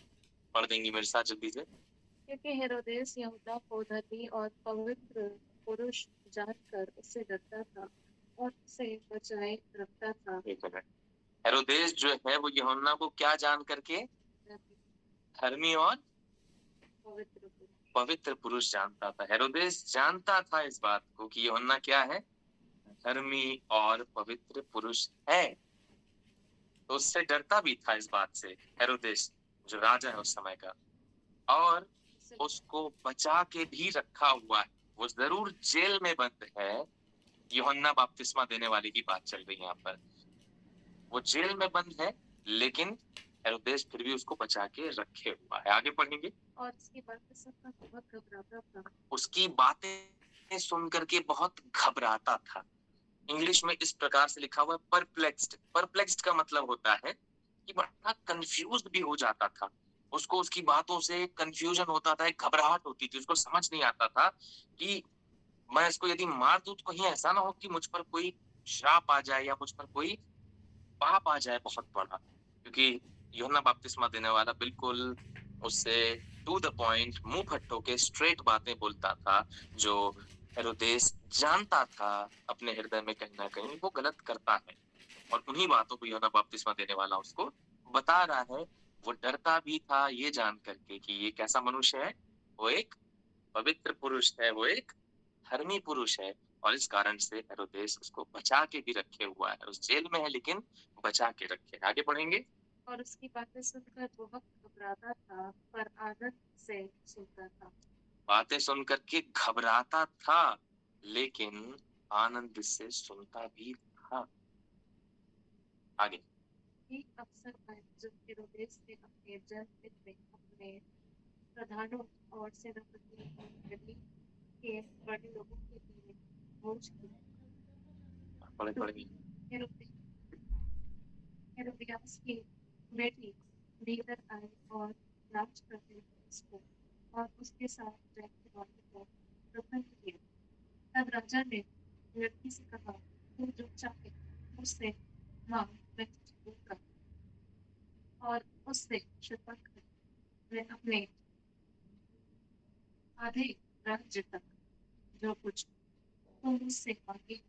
पढ़ देंगी मेरे साथ जल्दी से। क्योंकि हेरोदेस यहूदा को धर्मी और पवित्र पुरुष जानकर उससे डरता था और उसे बचाए रखता था। एक मिनट, हेरोदेस जो है वो यूहन्ना को क्या जान करके? धर्मी और पवित्र पुरुष, पवित्र पुरुष जानता था। हेरोदेस जानता था इस बात को कि यूहन्ना क्या है? धर्मी और पवित्र पुरुष है। तो उससे डरता भी था इस बात से हेरोदेस, जो राजा है उस समय का, और उसको बचा के भी रखा हुआ है। वो जरूर जेल में बंद है, यूहन्ना बपतिस्मा देने वाले की बात चल रही है यहाँ पर। वो जेल में बंद है, लेकिन हेरोदेस फिर भी उसको बचा के रखे हुआ है। आगे पढ़ेंगे। और उसकी बातें सुनकर बहुत घबराता था। उसकी बातें सुन करके बहुत घबराता था। इंग्लिश में इस प्रकार से लिखा हुआ है परप्लेक्स्ड। परप्लेक्स्ड का मतलब होता है कि बड़ा कंफ्यूज भी हो जाता था। उसको उसकी बातों से कंफ्यूजन होता था, एक घबराहट होती थी, उसको समझ नहीं आता था कि मैं इसको यदि मार दूं तो कहीं ऐसा ना हो कि मुझ पर कोई श्राप आ जाए या मुझ पर कोई पाप आ जाए बहुत बड़ा। क्योंकि यूहन्ना बपतिस्मा देने वाला बिल्कुल उससे टू द पॉइंट, मुंह फट्टो के स्ट्रेट बातें बोलता था, जो हेरोदेस जानता था अपने हृदय में कहीं ना कहीं वो गलत करता है। और उन्हीं बातों को यूहन्ना बपतिस्मा देने वाला उसको बता रहा है। वो डरता भी था ये जान करके कि ये कैसा मनुष्य है, वो एक पवित्र पुरुष है, वो एक धर्मी पुरुष है, और इस कारण से हेरोदेस उसको बचा के भी रखे हुआ है। उस जेल में है लेकिन बचा के रखे। आगे पढ़ेंगे। और उसकी बातें सुनकर बहुत घबराता था, पर आनंद से सुनता था। बातें सुन करके घबराता था, लेकिन आनंद से सुनता भी था। आगे। एक अवसर पर जब हेरोदेस ने अपने जन्मदिन में अपने प्रधानों और सेनापतियों और गलील के बड़े लोगों के लिए भोज की, पढ़े तो पढ़े। हेरोदे- हेरोदियास की बेटी भीतर आई और राज करने उसको और उसके साथ रहने वालों को प्रसन्न किया। तब राजा ने लड़की से कहा, तू जो चाहे मुझसे मांग, मैं तुझे दूंगा। और उससे शपथ खाई, मैं अपने आधे राज्य तक जो कुछ तुम मुझसे मांगे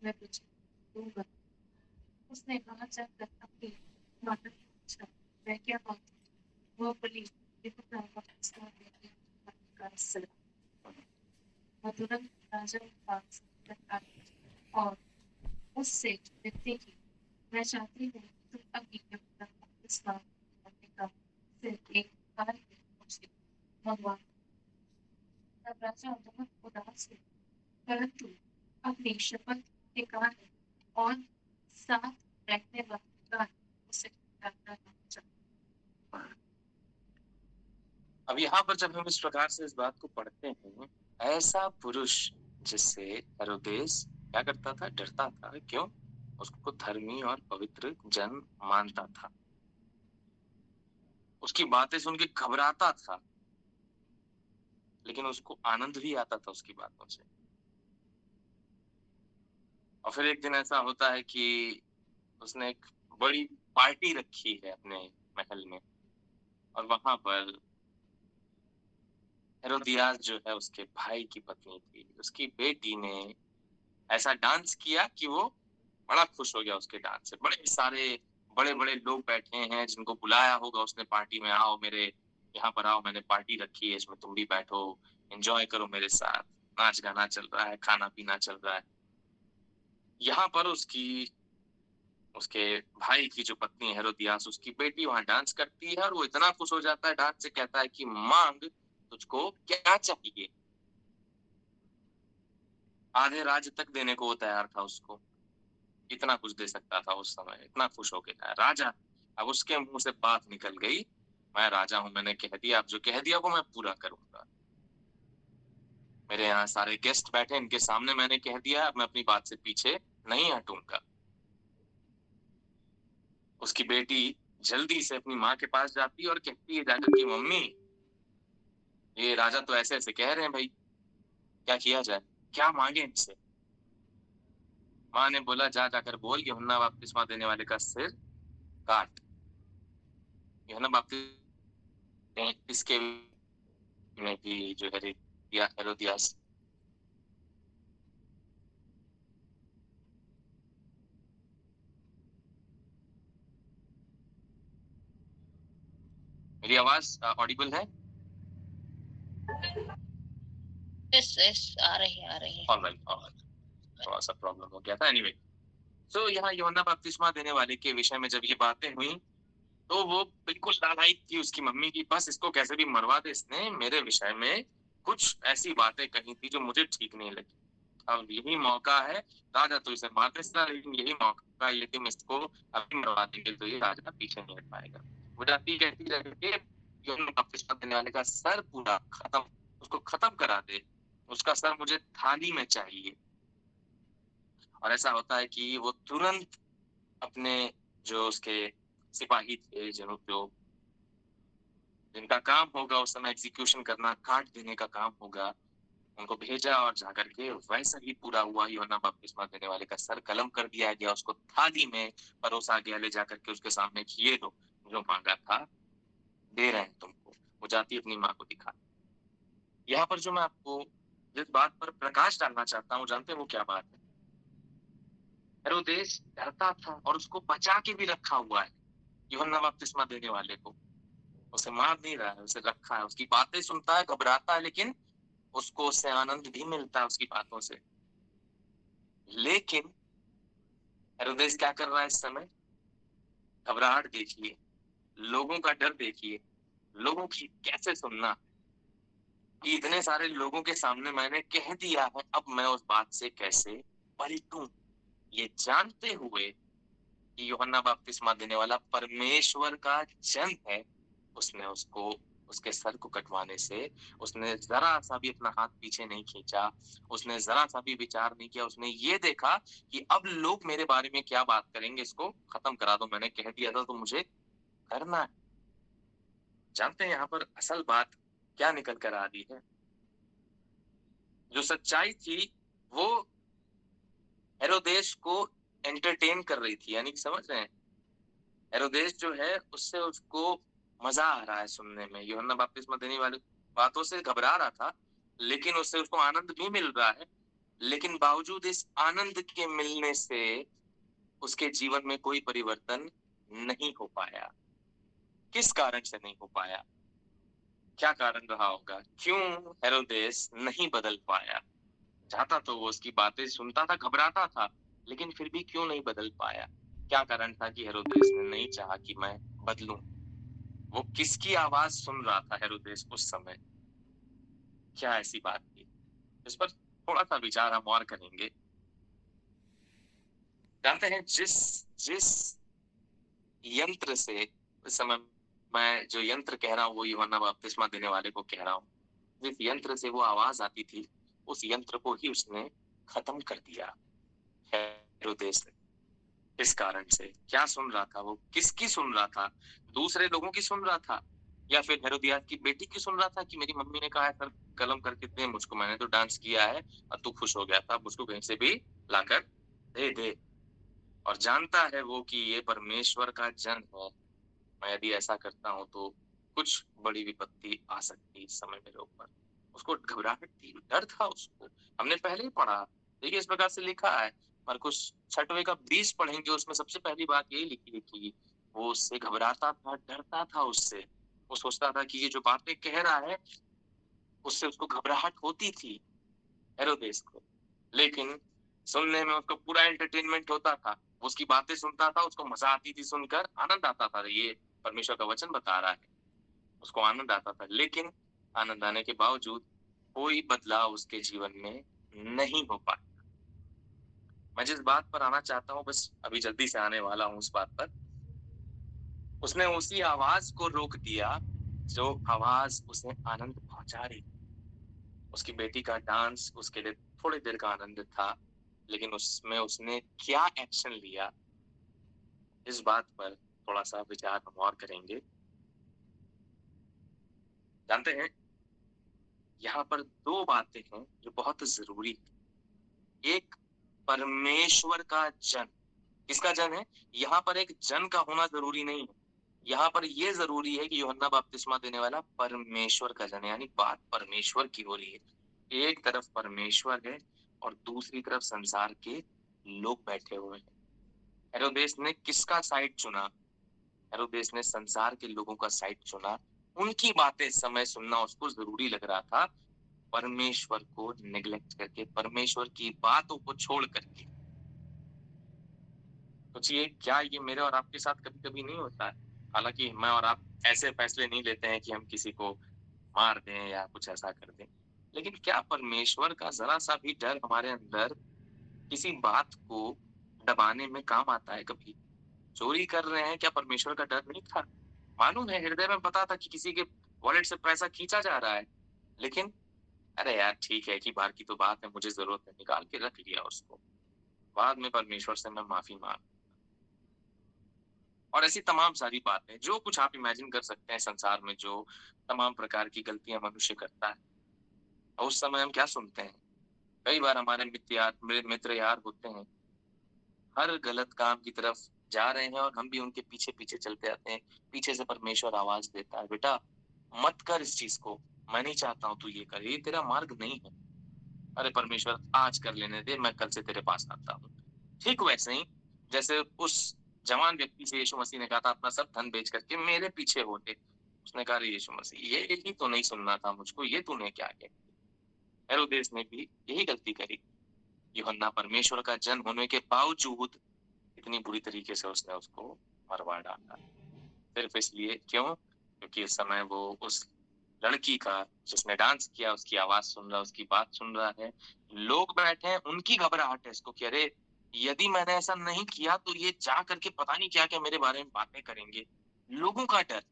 मैं तुझे दूंगा। उसने वहां जाकर अपनी माता से पूछा, मैं क्या मांगू? वो बोली, यहोवा बपतिस्मा देने वाले का सिर। वह तुरंत राजा के पास लेकर आई और उससे विनती की, मैं चाहती हूँ कि तुम अभी यहोवा बपतिस्मा देने का सिर एक बार में मुझे मंगवा। तब राजा बहुत उदास हुआ, परंतु अपनी शपथ के कारण और साथ रहने वाले का उसे करना नहीं चाहा। अब यहाँ पर जब हम इस प्रकार से इस बात को पढ़ते हैं, ऐसा पुरुष जिससे हेरोदेस क्या करता था, डरता था। क्यों? उसको धर्मी और पवित्र जन मानता था। उसकी बातें सुन के घबराता था, लेकिन उसको आनंद भी आता था उसकी बातों से। और फिर एक दिन ऐसा होता है कि उसने एक बड़ी पार्टी रखी है अपने महल में, और वहां पर हेरोदियास जो है उसके भाई की पत्नी थी, उसकी बेटी ने ऐसा डांस किया कि वो बड़ा खुश हो गया उसके डांस से। बड़े सारे बड़े बड़े लोग बैठे हैं जिनको बुलाया होगा उसने पार्टी में, आओ मेरे यहाँ पर आओ, मैंने पार्टी रखी है, इसमें तुम भी बैठो, एंजॉय करो मेरे साथ। नाच गाना चल रहा है, खाना पीना चल रहा है। यहाँ पर उसके भाई की जो पत्नी है हेरोदियास, उसकी बेटी वहां डांस करती है, और वो इतना खुश हो जाता है डांस से, कहता है कि मांग, तुझको क्या चाहिए। आधे राज्य तक देने को वो तैयार था उसको, इतना कुछ दे सकता था उस समय, इतना खुश हो गया राजा। अब उसके मुंह से बात निकल गई, मैं राजा हूं, मैंने कह दिया, अब जो कह दिया वो मैं पूरा करूंगा। मेरे यहाँ सारे गेस्ट बैठे, इनके सामने मैंने कह दिया, अब मैं अपनी बात से पीछे नहीं हटूंगा। उसकी बेटी जल्दी से अपनी माँ के पास जाती है और कहती है जाकर कि मम्मी, ये राजा तो ऐसे ऐसे कह रहे हैं भाई, क्या किया जाए, क्या मांगे इनसे। माँ ने बोला, जा जाकर बोल यूहन्ना बपतिस्मा देने वाले का सिर काट। यूहन्ना बपतिस्मा इसके में भी जो है हेरोदियास। मेरी आवाज ऑडिबल है? यस यस, आ रही है। ऑलराइट ऑलराइट, थोड़ा सा प्रॉब्लम हो गया था। एनीवे, तो यहाँ यूहन्ना बपतिस्मा देने वाले के विषय में जब ये बातें हुई, तो वो बिल्कुल लालायित थी उसकी मम्मी की, बस इसको कैसे भी मरवा दे, इसने मेरे विषय में कुछ ऐसी बातें कही थी जो मुझे ठीक नहीं लगी। अब यही मौका है, राजा तो इसे मार देता, लेकिन यही मौका है, यदि हम इसको अभी मरवा देंगे तो ये राजा पीछे नहीं हट पाएगा। वो जाती कहती रह के यूहन्ना बपतिस्मा देने वाले का सर पूरा खत्म, उसको खत्म करा दे, उसका सर मुझे थाली में चाहिए। और ऐसा होता है कि वो तुरंत अपने जो उसके सिपाही थे, जो जिनका काम होगा उस समय एग्जीक्यूशन करना, काट देने का काम होगा, उनको भेजा और जाकर के वैसा ही पूरा हुआ। यूहन्ना बपतिस्मा देने वाले का सर कलम कर दिया गया, उसको थाली में परोसा गया, ले जाकर के उसके सामने कि ये लो, जो मांगा था दे रहे हैं तुमको। वो जाती अपनी माँ को दिखा। यहाँ पर जो मैं आपको जिस बात पर प्रकाश डालना चाहता हूँ, जानते हैं वो क्या बात है? हेरोदेस डरता था और उसको बचा के भी रखा हुआ है यूहन्ना बपतिस्मा देने वाले को। उसे मार नहीं रहा है, उसे रखा है, उसकी बातें सुनता है, घबराता है, लेकिन उसको उससे आनंद भी मिलता है उसकी बातों से। लेकिन हेरोदेस क्या कर रहा है इस समय? घबराहट देखिए, लोगों का डर देखिए, लोगों की कैसे सुनना कि इतने सारे लोगों के सामने मैंने कह दिया है, अब मैं उस बात से कैसे पलटूं, ये जानते हुए कि यूहन्ना बपतिस्मा देने वाला परमेश्वर का जन है। उसने उसको उसके सर को कटवाने से उसने जरा सा भी अपना हाथ पीछे नहीं खींचा, उसने जरा सा भी विचार नहीं किया। उसने ये देखा कि अब लोग मेरे बारे में क्या बात करेंगे, इसको खत्म करा दो, मैंने कह दिया था तो मुझे करना है। जानते हैं यहाँ पर असल बात क्या निकल कर आ रही है? जो सच्चाई थी वो हेरोदेस को एंटरटेन कर रही थी, यानी कि समझ रहे हैं, हेरोदेस जो है उससे उसको मजा आ रहा है सुनने में। यूहन्ना बपतिस्मा देने वाली बातों से घबरा रहा था, लेकिन उससे उसको आनंद भी मिल रहा है। लेकिन बावजूद इस आनंद के मिलने से उसके जीवन में कोई परिवर्तन नहीं हो पाया। किस कारण से नहीं हो पाया? क्या कारण रहा होगा? क्यों हेरोदेस नहीं बदल पाया? चाहता तो वो उसकी बातें सुनता था, घबराता था, लेकिन फिर भी क्यों नहीं बदल पाया? क्या कारण था कि हेरोदेस ने नहीं चाहा कि मैं बदलूं? वो किसकी आवाज सुन रहा था हेरोदेस उस समय? क्या ऐसी बात थी? इस पर थोड़ा सा विचार हम और करेंगे। जानते हैं जिस जिस यंत्र से, इस समय मैं जो यंत्र कह रहा हूँ वो यूहन्ना बपतिस्मा देने वाले को कह रहा हूँ, जिस यंत्र से वो आवाज आती थी उस यंत्र को ही उसने खत्म कर दिया हेरोदेस ने। किस कारण से? क्या सुन रहा था वो? किसकी सुन रहा था? दूसरे लोगों की सुन रहा था या फिर हेरोदियास की बेटी की सुन रहा था कि मेरी मम्मी ने कहा है सर कलम करके दे मुझको, मैंने तो डांस किया है और तू खुश हो गया था, मुझको कहीं से भी लाकर दे दे। और जानता है वो कि ये परमेश्वर का जन है, मैं यदि ऐसा करता हूँ तो कुछ बड़ी विपत्ति आ सकती है इस समय मेरे ऊपर। उसको घबराहट थी, डर था उसको। हमने पहले ही पढ़ा, देखिए इस प्रकार से लिखा है, मरकुस 6वें का 20 पढ़ेंगे, उसमें सबसे पहली बात यही लिखी लिखी, वो उससे घबराता था, डरता था उससे। वो सोचता था कि ये जो बातें कह रहा है उससे उसको घबराहट होती थी हेरोदेस को। लेकिन सुनने में उसको पूरा एंटरटेनमेंट होता था, उसकी बातें सुनता था, उसको मजा आती थी सुनकर, आनंद आता था, ये परमेश्वर का वचन बता रहा है, उसको आनंद आता था। लेकिन आनंद आने के बावजूद कोई बदलाव उसके जीवन में नहीं हो पाया। मैं जिस बात पर आना चाहता हूँ, बस अभी जल्दी से आने वाला हूँ उस बात पर, उसने उसी आवाज को रोक दिया जो आवाज उसे आनंद पहुंचा रही। उसकी बेटी का डांस उसके लिए थोड़ी देर का आनंद था, लेकिन उसमें उसने क्या एक्शन लिया, इस बात पर थोड़ा सा विचार हम और करेंगे। जानते हैं यहाँ पर दो बातें हैं जो बहुत जरूरी है। एक, परमेश्वर का जन। किसका जन है? यहाँ पर एक जन का होना जरूरी नहीं है, यहाँ पर यह जरूरी है कि यूहन्ना बपतिस्मा देने वाला परमेश्वर का जन है, यानी बात परमेश्वर की हो रही है। एक तरफ परमेश्वर है और दूसरी तरफ संसार के लोग बैठे हुए हैं। हेरोदेस ने किसका साइड चुना? हेरोदेस ने संसार के लोगों का साइड चुना। उनकी बातें इस समय सुनना उसको जरूरी लग रहा था, परमेश्वर को नेग्लेक्ट करके, परमेश्वर की बातों को छोड़ करके। सोचिए क्या ये मेरे और आपके साथ कभी-कभी नहीं होता है? हालाँकि मैं और आप ऐसे फैसले नहीं लेते हैं कि हम किसी को मार दें या कुछ ऐसा कर दें। लेकिन क्या परमेश्वर का ज़रा-सा भी डर हमारे अंदर किसी बात को दबाने में काम आता है कभी? चोरी कर रहे हैं, क्या परमेश्वर का डर नहीं था? मालूम है हृदय में पता था कि किसी के वॉलेट से पैसा खींचा जा रहा है, लेकिन अरे यार ठीक है, एक ही बार की तो बात है, मुझे ज़रूरत है, निकाल के रख लिया उसको। बाद में परमेश्वर से मैं माफ़ी माँग और ऐसी तमाम सारी बातें, जो कुछ आप इमेजिन कर सकते हैं संसार में जो तमाम प्रकार की गलतियाँ मनुष्य करता है। और उस समय हम क्या सुनते हैं? कई बार हमारे मित्र यार होते हैं, हर गलत काम की तरफ जा रहे हैं और हम भी उनके पीछे-पीछे चलते आते हैं। पीछे से परमेश्वर आवाज़ देता है, "बेटा, मत कर इस चीज़ को, मैं नहीं चाहता हूँ तू ये कर, ये तेरा मार्ग नहीं है।" अरे परमेश्वर आज कर लेने दे, मैं कल से तेरे पास आता हूँ। ठीक वैसे ही जैसे उस जवान व्यक्ति से यीशु मसीह ने कहा था अपना सब धन बेच करके मेरे पीछे हो ले। उसने कहा, अरे यीशु मसीह ये ही तो नहीं सुनना था मुझको, ये तूने क्या कह दिया? हेरोदेस ने भी यही गलती करी। यूहन्ना परमेश्वर का जन होने के बावजूद इतनी बुरी तरीके से उसने उसको मरवा डाला। सिर्फ इसलिए क्यों? क्योंकि उस समय वो उस लड़की का जिसने डांस किया उसकी आवाज़ सुन रहा है, उसकी बात सुन रहा है। लोग बैठे हैं, उनकी घबराहट है इसको कि अरे! यदि मैंने ऐसा नहीं किया तो ये जा करके पता नहीं क्या-क्या मेरे बारे में बातें करेंगे। लोगों का डर,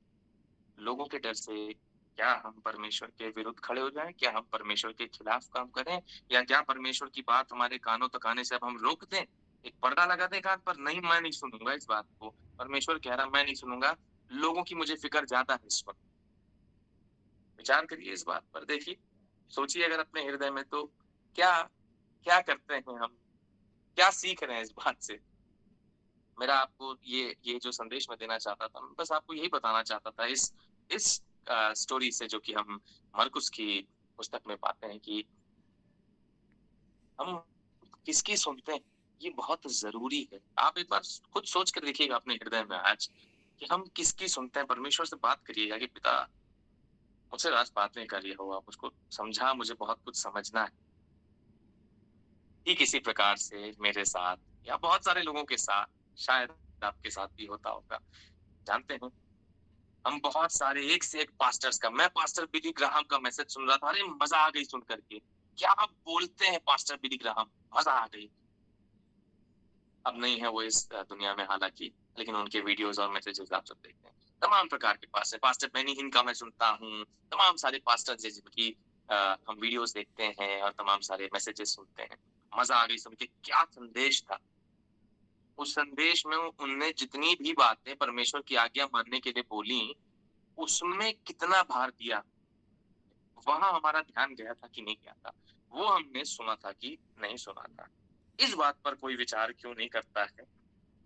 लोगों के डर से क्या हम परमेश्वर के विरुद्ध खड़े हो जाएँ? क्या हम परमेश्वर के खिलाफ काम करें? या क्या परमेश्वर की बात हमारे कानों तक आने से अब हम रोक दें? एक पर्दा लगा दें कान पर, नहीं मैं नहीं सुनूँगा इस बात को। परमेश्वर कह रहा मैं नहीं सुनूँगा, लोगों की मुझे फ़िक्र ज़्यादा है इस वक़्त। विचार करिए इस बात पर, देखिए, सोचिए अगर अपने हृदय में तो क्या क्या करते हैं हम? क्या सीख रहे हैं इस बात से? मेरा आपको ये जो संदेश मैं देना चाहता था, मैं बस आपको यही बताना चाहता था इस स्टोरी से जो कि हम मरकुस की पुस्तक में पाते हैं कि हम किसकी सुनते हैं, ये बहुत ज़रूरी है। आप एक बार खुद सोच कर देखिएगा अपने हृदय में आज कि हम किसकी सुनते हैं, परमेश्वर से बात करिएगा कि पिता मुझसे आज बात नहीं कर रहा हो, आप मुझको समझा, मुझे बहुत कुछ समझना है। ठीक इसी प्रकार से मेरे साथ या बहुत सारे लोगों के साथ, शायद आपके साथ भी होता होगा। जानते हैं, हम बहुत सारे एक से एक पास्टर्स का मैं पास्टर बिली ग्राहम का मैसेज सुन रहा था, अरे मज़ा आ गई सुन कर के। क्या बोलते हैं पास्टर बिली ग्राहम, मज़ा आ गई। अब नहीं है वो इस दुनिया में हालाँकि, लेकिन उनके वीडियोज़ और मैसेजेज़ आप सब देखते हैं। तमाम प्रकार के पास्टर, पास्टर बेनी हिन का मैं सुनता हूँ, तमाम सारे पास्टर्स हैं जिनकी हम वीडियोज़ देखते हैं और तमाम सारे मैसेजेज़ सुनते हैं। मज़ा आ गई सुन के, क्या संदेश था! उस संदेश में उनने जितनी भी बातें परमेश्वर की आज्ञा मानने के लिए बोली, उसमें कितना भार दिया, वहाँ हमारा ध्यान गया था कि नहीं गया था। वो हमने सुना था कि नहीं सुना था। इस बात पर कोई विचार क्यों नहीं करता है,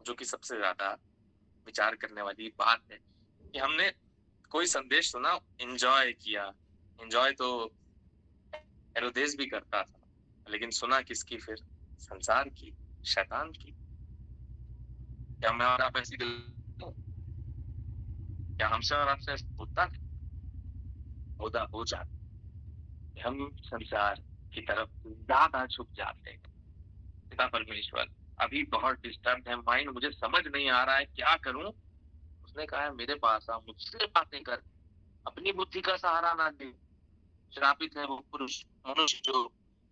जो कि सबसे ज़्यादा विचार करने वाली बात है, कि हमने कोई संदेश सुना, एन्जॉय किया। एन्जॉय तो हेरोदेस भी करता था, लेकिन सुना किसकी फिर? संसार की, शैतान की। क्या मैं और आप ऐसी गलती क्या हमसे और आपसे ऐसा होता है? होता हो जाता है। हम संसार की तरफ ज़्यादा झुक जाते हैं। पिता परमेश्वर, अभी बहुत डिस्टर्ब्ड है माइंड, मुझे समझ नहीं आ रहा है क्या करूँ? उसने कहा है मेरे पास आ, मुझसे बातें कर, अपनी बुद्धि का सहारा ना ले। श्रापित है वो पुरुष, मनुष्य जो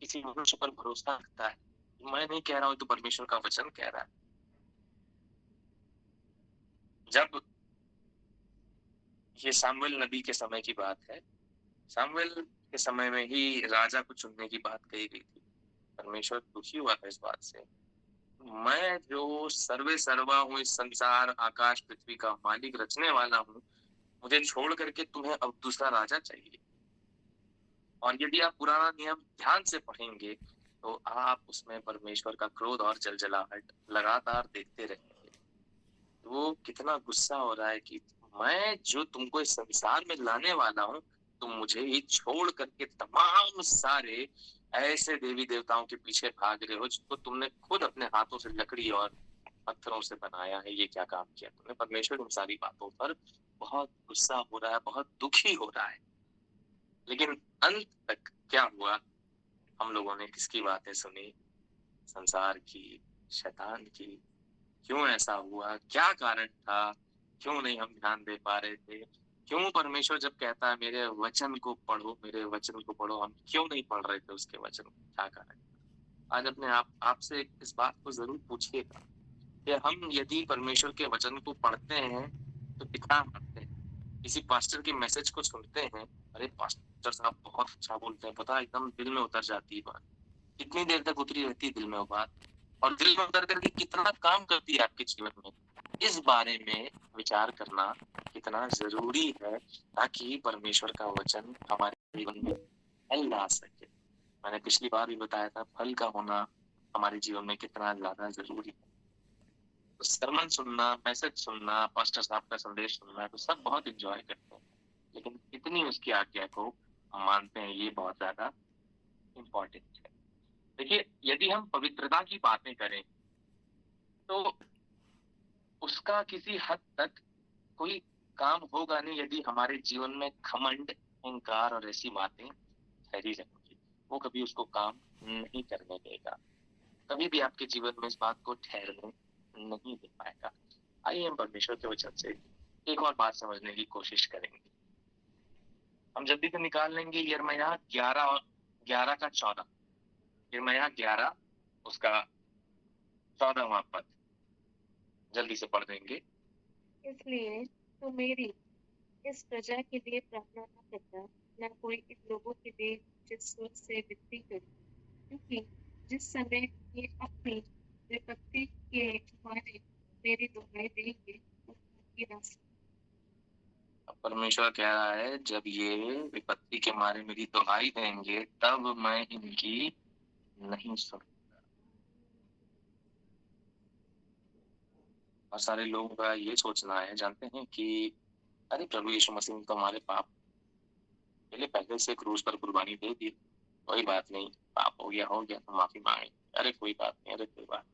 किसी मनुष्य पर भरोसा रखता है। मैं नहीं कह रहा हूँ, तो परमेश्वर का वचन कह रहा है। जब ये सामुएल नबी के समय की बात है, सामुएल के समय में ही राजा को चुनने की बात कही गई थी। परमेश्वर दुखी हुआ था इस बात से। मैं जो सर्वे सर्वा हूँ, इस संसार, आकाश, पृथ्वी का मालिक, रचने वाला हूँ, मुझे छोड़ करके तुम्हें अब दूसरा राजा चाहिए। और यदि आप पुराना नियम ध्यान से पढ़ेंगे, तो आप उसमें परमेश्वर का क्रोध और जलजलाहट लगातार देखते रहेंगे। वो कितना गुस्सा हो रहा है कि मैं जो तुमको इस संसार में लाने वाला हूँ, तुम मुझे ही छोड़ करके तमाम सारे ऐसे देवी देवताओं के पीछे भाग रहे हो जिनको तुमने खुद अपने हाथों से लकड़ी और पत्थरों से बनाया है। ये क्या काम किया तुमने? परमेश्वर उन सारी बातों पर बहुत गुस्सा हो रहा है, बहुत दुखी हो रहा है। लेकिन अंत तक क्या हुआ? हम लोगों ने किसकी बातें सुनी? संसार की, शैतान की। क्यों ऐसा हुआ, क्या कारण था, क्यों नहीं हम ध्यान दे पा रहे थे, क्यों परमेश्वर जब कहता है मेरे वचन को पढ़ो, मेरे वचन को पढ़ो, हम क्यों नहीं पढ़ रहे थे उसके वचन को, क्या कारण। आज अपने आपसे इस बात को जरूर पूछिएगा कि हम यदि परमेश्वर के वचन को पढ़ते हैं तो कितना पढ़ते हैं। किसी पास्टर के मैसेज को सुनते हैं, अरे पास्टर साहब बहुत अच्छा बोलते हैं, पता है, एकदम दिल में उतर जाती है बात। कितनी देर तक उतरी रहती है दिल में वो बात, और दिल में उतर करके कितना काम करती है आपके जीवन में, इस बारे में विचार करना कितना जरूरी है, ताकि परमेश्वर का वचन हमारे जीवन में फल ला सके। मैंने पिछली बार भी बताया था फल का होना हमारे जीवन में कितना ज्यादा जरूरी है। तो sermon सुनना, मैसेज सुनना, पास्टर साहब का संदेश सुनना, तो सब बहुत एंजॉय करते हैं, लेकिन कितनी उसकी आज्ञा को हम मानते हैं, ये बहुत ज्यादा इम्पोर्टेंट है। देखिए, यदि हम पवित्रता की बातें करें तो उसका किसी हद तक कोई काम होगा नहीं यदि हमारे जीवन में घमंड, अहंकार और ऐसी बातें ठहरी रहेंगी। वो कभी उसको काम नहीं करने देगा, कभी भी आपके जीवन में इस बात को ठहरने नहीं दे पाएगा। आइए हम परमेश्वर के वचन से एक और बात समझने की कोशिश करेंगे। हम जल्दी से निकाल लेंगे यिर्मयाह 11 और 11 का 14। यिर्मयाह 11 उसका 14वां पद जल्दी से पढ़ देंगे। इसलिए तो मेरी इस प्रजा के लिए प्रार्थना न करता, न कोई इन लोगों के लिए जिस स्वर से विनती करूं, क्योंकि जिस समय ये अपनी विपत्ति के मारे मेरी दुहाई देंगे तब उनकी रास्ता। अब परमेश्वर कह रहा है जब ये विपत्ति के मारे मेरी दुहाई देंगे तब मैं इनकी नहीं सुनूंगा। और सारे लोगों का ये सोचना है, जानते हैं कि अरे प्रभु यीशु मसीह ने तो हमारे पाप पहले से क्रूस पर कुर्बानी दे दी, कोई बात नहीं, पाप हो गया तो माफी मांगे, अरे कोई बात नहीं, अरे कोई बात।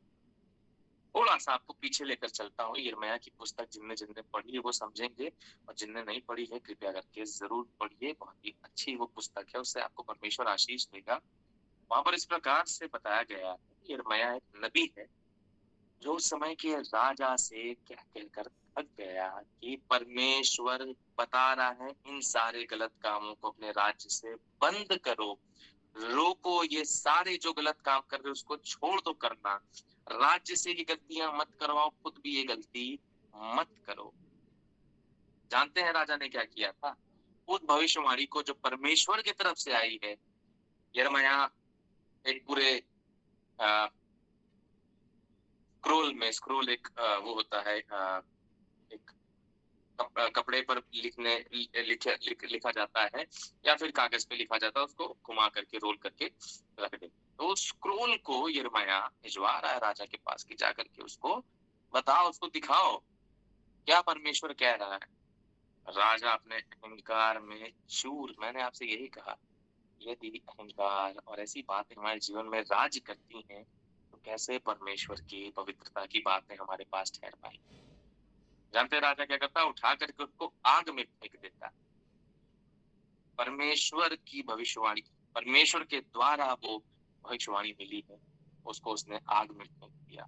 थोड़ा सा आपको पीछे लेकर चलता हूँ, यिर्मयाह की पुस्तक जिनने जिनने पढ़ी है वो समझेंगे, और जिनने नहीं पढ़ी है कृपया करके जरूर पढ़िए, बहुत ही अच्छी वो पुस्तक है, उससे आपको परमेश्वर आशीष देगा। वहां पर इस प्रकार से बताया गया है, यिर्मयाह एक नबी है जो उस समय के राजा से कह कहकर थक गया कि परमेश्वर बता रहा है इन सारे गलत कामों को अपने राज्य से बंद करो, रोको, ये सारे जो गलत काम कर रहे हो उसको छोड़ दो करना, राज्य से ये गलतियां मत करवाओ, खुद भी ये गलती मत करो। जानते हैं राजा ने क्या किया था? उस भविष्यवाणी को जो परमेश्वर की तरफ से आई है, यिर्मयाह एक पूरे स्क्रोल एक वो होता है, एक कपड़े पर लिखा जाता है या फिर कागज पे लिखा जाता है, उसको घुमा करके रोल करके रख दे। तो स्क्रोल को यिर्मयाह भिजवा रहा है राजा के पास कि जाकर के उसको बताओ, उसको दिखाओ क्या परमेश्वर कह रहा है। राजा अपने अहंकार में चूर, मैंने आपसे यही कहा, यदि अहंकार और ऐसी बातें हमारे जीवन में राज करती हैं तो कैसे परमेश्वर की पवित्रता की बातें हमारे पास ठहर पाएंगी। जानते राजा क्या करता है? उठा करके उसको आग में फेंक देता। परमेश्वर की भविष्यवाणी, परमेश्वर के द्वारा वो भविष्यवाणी मिली है, उसको उसने आग में फेंक दिया।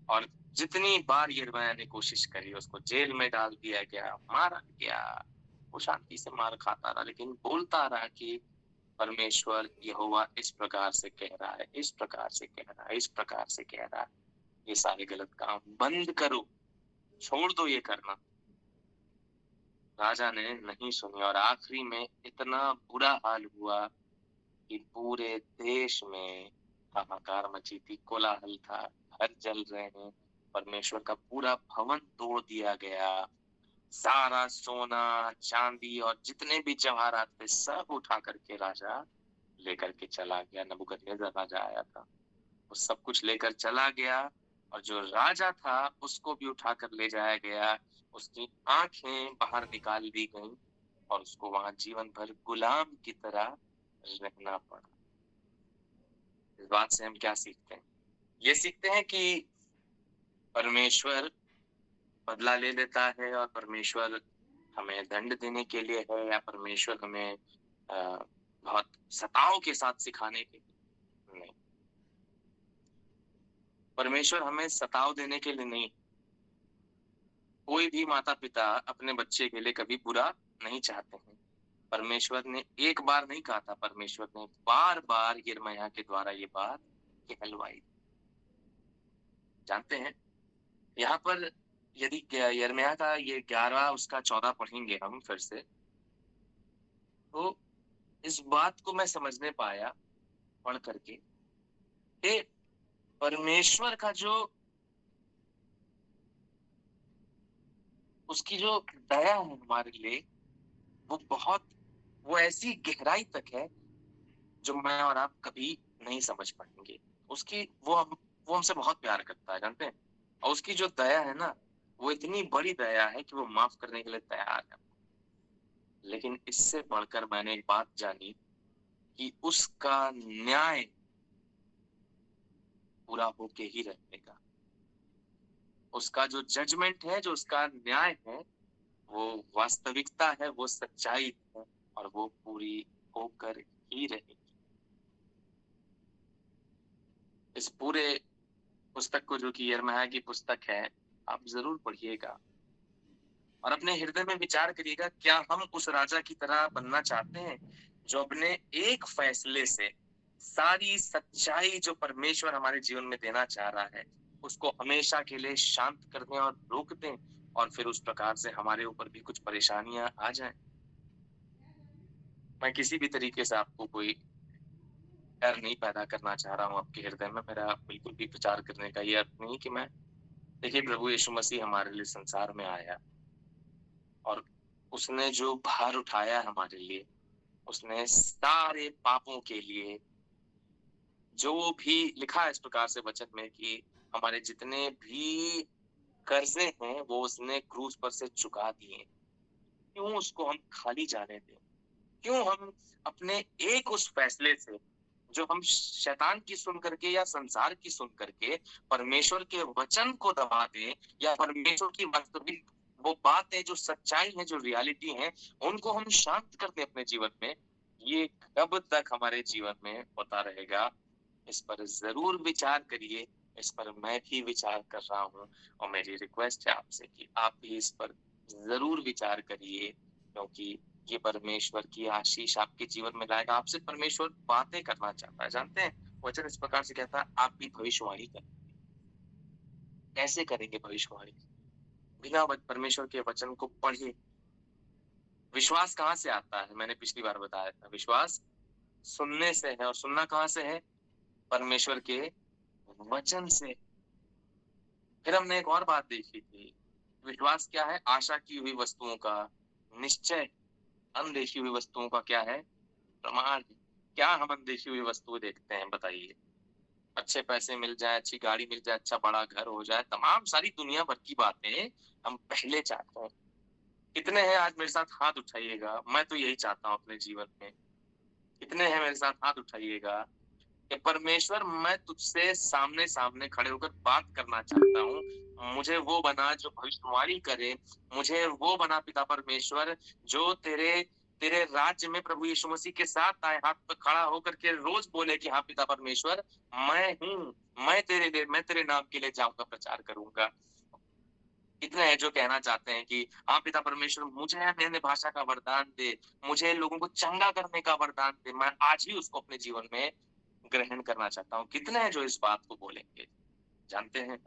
और जितनी बार यिर्मयाह ने कोशिश करी, उसको जेल में डाल दिया गया, मारा गया, वो शांति से मार खाता रहा, लेकिन बोलता रहा कि परमेश्वर यहोवा इस प्रकार से कह रहा है, इस प्रकार से कह रहा है, इस प्रकार से कह रहा है, ये सारे गलत काम बंद करो, छोड़ दो ये करना। राजा ने नहीं सुनी और आखिरी में इतना बुरा हाल हुआ कि पूरे देश में हाहाकार मची थी, कोलाहल था, घर जल रहे हैं, परमेश्वर का पूरा भवन तोड़ दिया गया, सारा सोना चांदी और जितने भी जवाहरात थे सब उठा करके राजा लेकर के चला गया। नबूकदनेस्सर राजा आया था, वो सब कुछ लेकर चला गया, और जो राजा था उसको भी उठाकर ले जाया गया, उसकी आंखें बाहर निकाल दी गई और उसको वहां जीवन भर गुलाम की तरह रहना पड़ा। इस बात से हम क्या सीखते हैं? ये सीखते हैं कि परमेश्वर बदला ले लेता है, और परमेश्वर हमें दंड देने के लिए है, या परमेश्वर हमें बहुत सताव के साथ सिखाने के लिए नहीं। परमेश्वर हमें सताव देने के लिए नहीं, कोई भी माता-पिता अपने बच्चे के लिए कभी बुरा नहीं चाहते हैं। परमेश्वर ने एक बार नहीं कहा था, परमेश्वर ने बार-बार यिर्मयाह के द्वारा ये बात कहलवाई। जानते हैं, यहाँ पर यदि यिर्मयाह का ये 11 उसका 14 पढ़ेंगे हम फिर से, तो इस बात को मैं समझने पाया पढ़ करके कि परमेश्वर का जो उसकी जो दया है हमारे लिए, वो ऐसी गहराई तक है जो मैं और आप कभी नहीं समझ पाएंगे। उसकी वो हमसे बहुत प्यार करता है, जानते हैं। और उसकी जो दया है ना, वो इतनी बड़ी दया है कि वो माफ करने के लिए तैयार है। लेकिन इससे बढ़कर मैंने एक बात जानी कि उसका न्याय पूरा होके ही रहेगा। उसका जो जजमेंट है, जो उसका न्याय है, वो वास्तविकता है, वो सच्चाई है और वो पूरी होकर ही रहेगी। इस पूरे पुस्तक को, जो कि यिर्मयाह की पुस्तक है, आप जरूर पढ़िएगा और अपने हृदय में विचार करिएगा, क्या हम उस राजा की तरह बनना चाहते हैं जो अपने एक फैसले से सारी सच्चाई जो परमेश्वर हमारे जीवन में देना चाह रहा है उसको हमेशा के लिए शांत कर दें और रोक दें, और फिर उस प्रकार से हमारे ऊपर भी कुछ परेशानियां आ जाएं। मैं किसी भी तरीके से आपको कोई डर नहीं पैदा करना चाह रहा हूँ आपके हृदय में। मेरा बिल्कुल भी विचार करने का ये अर्थ नहीं कि मैं, देखिए, प्रभु यीशु मसीह हमारे लिए संसार में आया और उसने जो भार उठाया हमारे लिए, उसने सारे पापों के लिए, जो भी लिखा है इस प्रकार से वचन में कि हमारे जितने भी कर्जे हैं वो उसने क्रूस पर से चुका दिए। क्यों उसको हम खाली जाने दें? क्यों हम अपने एक उस फैसले से, जो हम शैतान की सुन करके या संसार की सुन करके परमेश्वर के वचन को दबा दें, या परमेश्वर की वास्तविक वो बातें जो सच्चाई है, जो रियलिटी है, उनको हम शांत कर दें अपने जीवन में? ये कब तक हमारे जीवन में होता रहेगा? इस पर जरूर विचार करिए। इस पर मैं भी विचार कर रहा हूँ और मेरी रिक्वेस्ट है आपसे कि आप भी इस पर जरूर विचार करिए, क्योंकि ये परमेश्वर की आशीष आपके जीवन में लाएगा। आपसे परमेश्वर बातें करना चाहता है, जानते हैं। वचन इस प्रकार से कहता है, आप भी भविष्यवाणी करें। कैसे करेंगे भविष्यवाणी? बिना परमेश्वर के वचन को पढ़े। विश्वास कहाँ से आता है? मैंने पिछली बार बताया था, विश्वास सुनने से है, और सुनना कहाँ से है? परमेश्वर के वचन से। फिर हमने एक और बात देखी थी, विश्वास क्या है? आशा की हुई वस्तुओं का निश्चय, अनदेखी हुई वस्तुओं का क्या है? प्रमाण। क्या हम अनदेखी हुई वस्तुएं देखते हैं, बताइए? अच्छे पैसे मिल जाए, अच्छी गाड़ी मिल जाए, अच्छा बड़ा घर हो जाए, तमाम सारी दुनिया भर की बातें हम पहले चाहते हैं। कितने हैं आज मेरे साथ हाथ उठाइएगा, मैं तो यही चाहता हूँ अपने जीवन में। कितने हैं मेरे साथ हाथ उठाइएगा कि परमेश्वर, मैं तुझसे सामने सामने खड़े होकर बात करना चाहता हूँ। मुझे वो बना जो भविष्यवाणी करे, मुझे वो बना पिता परमेश्वर जो तेरे तेरे राज्य में प्रभु यीशु मसीह के साथ आए, हाथ पर खड़ा होकर के रोज बोले कि हाँ पिता परमेश्वर, मैं हूँ, मैं तेरे नाम के लिए जाऊंगा, प्रचार करूंगा। कितने हैं जो कहना चाहते हैं कि हाँ पिता परमेश्वर, मुझे अन्य भाषा का वरदान दे, मुझे लोगों को चंगा करने का वरदान दे, मैं आज ही उसको अपने जीवन में ग्रहण करना चाहता हूँ। कितने हैं जो इस बात को बोलेंगे? जानते हैं,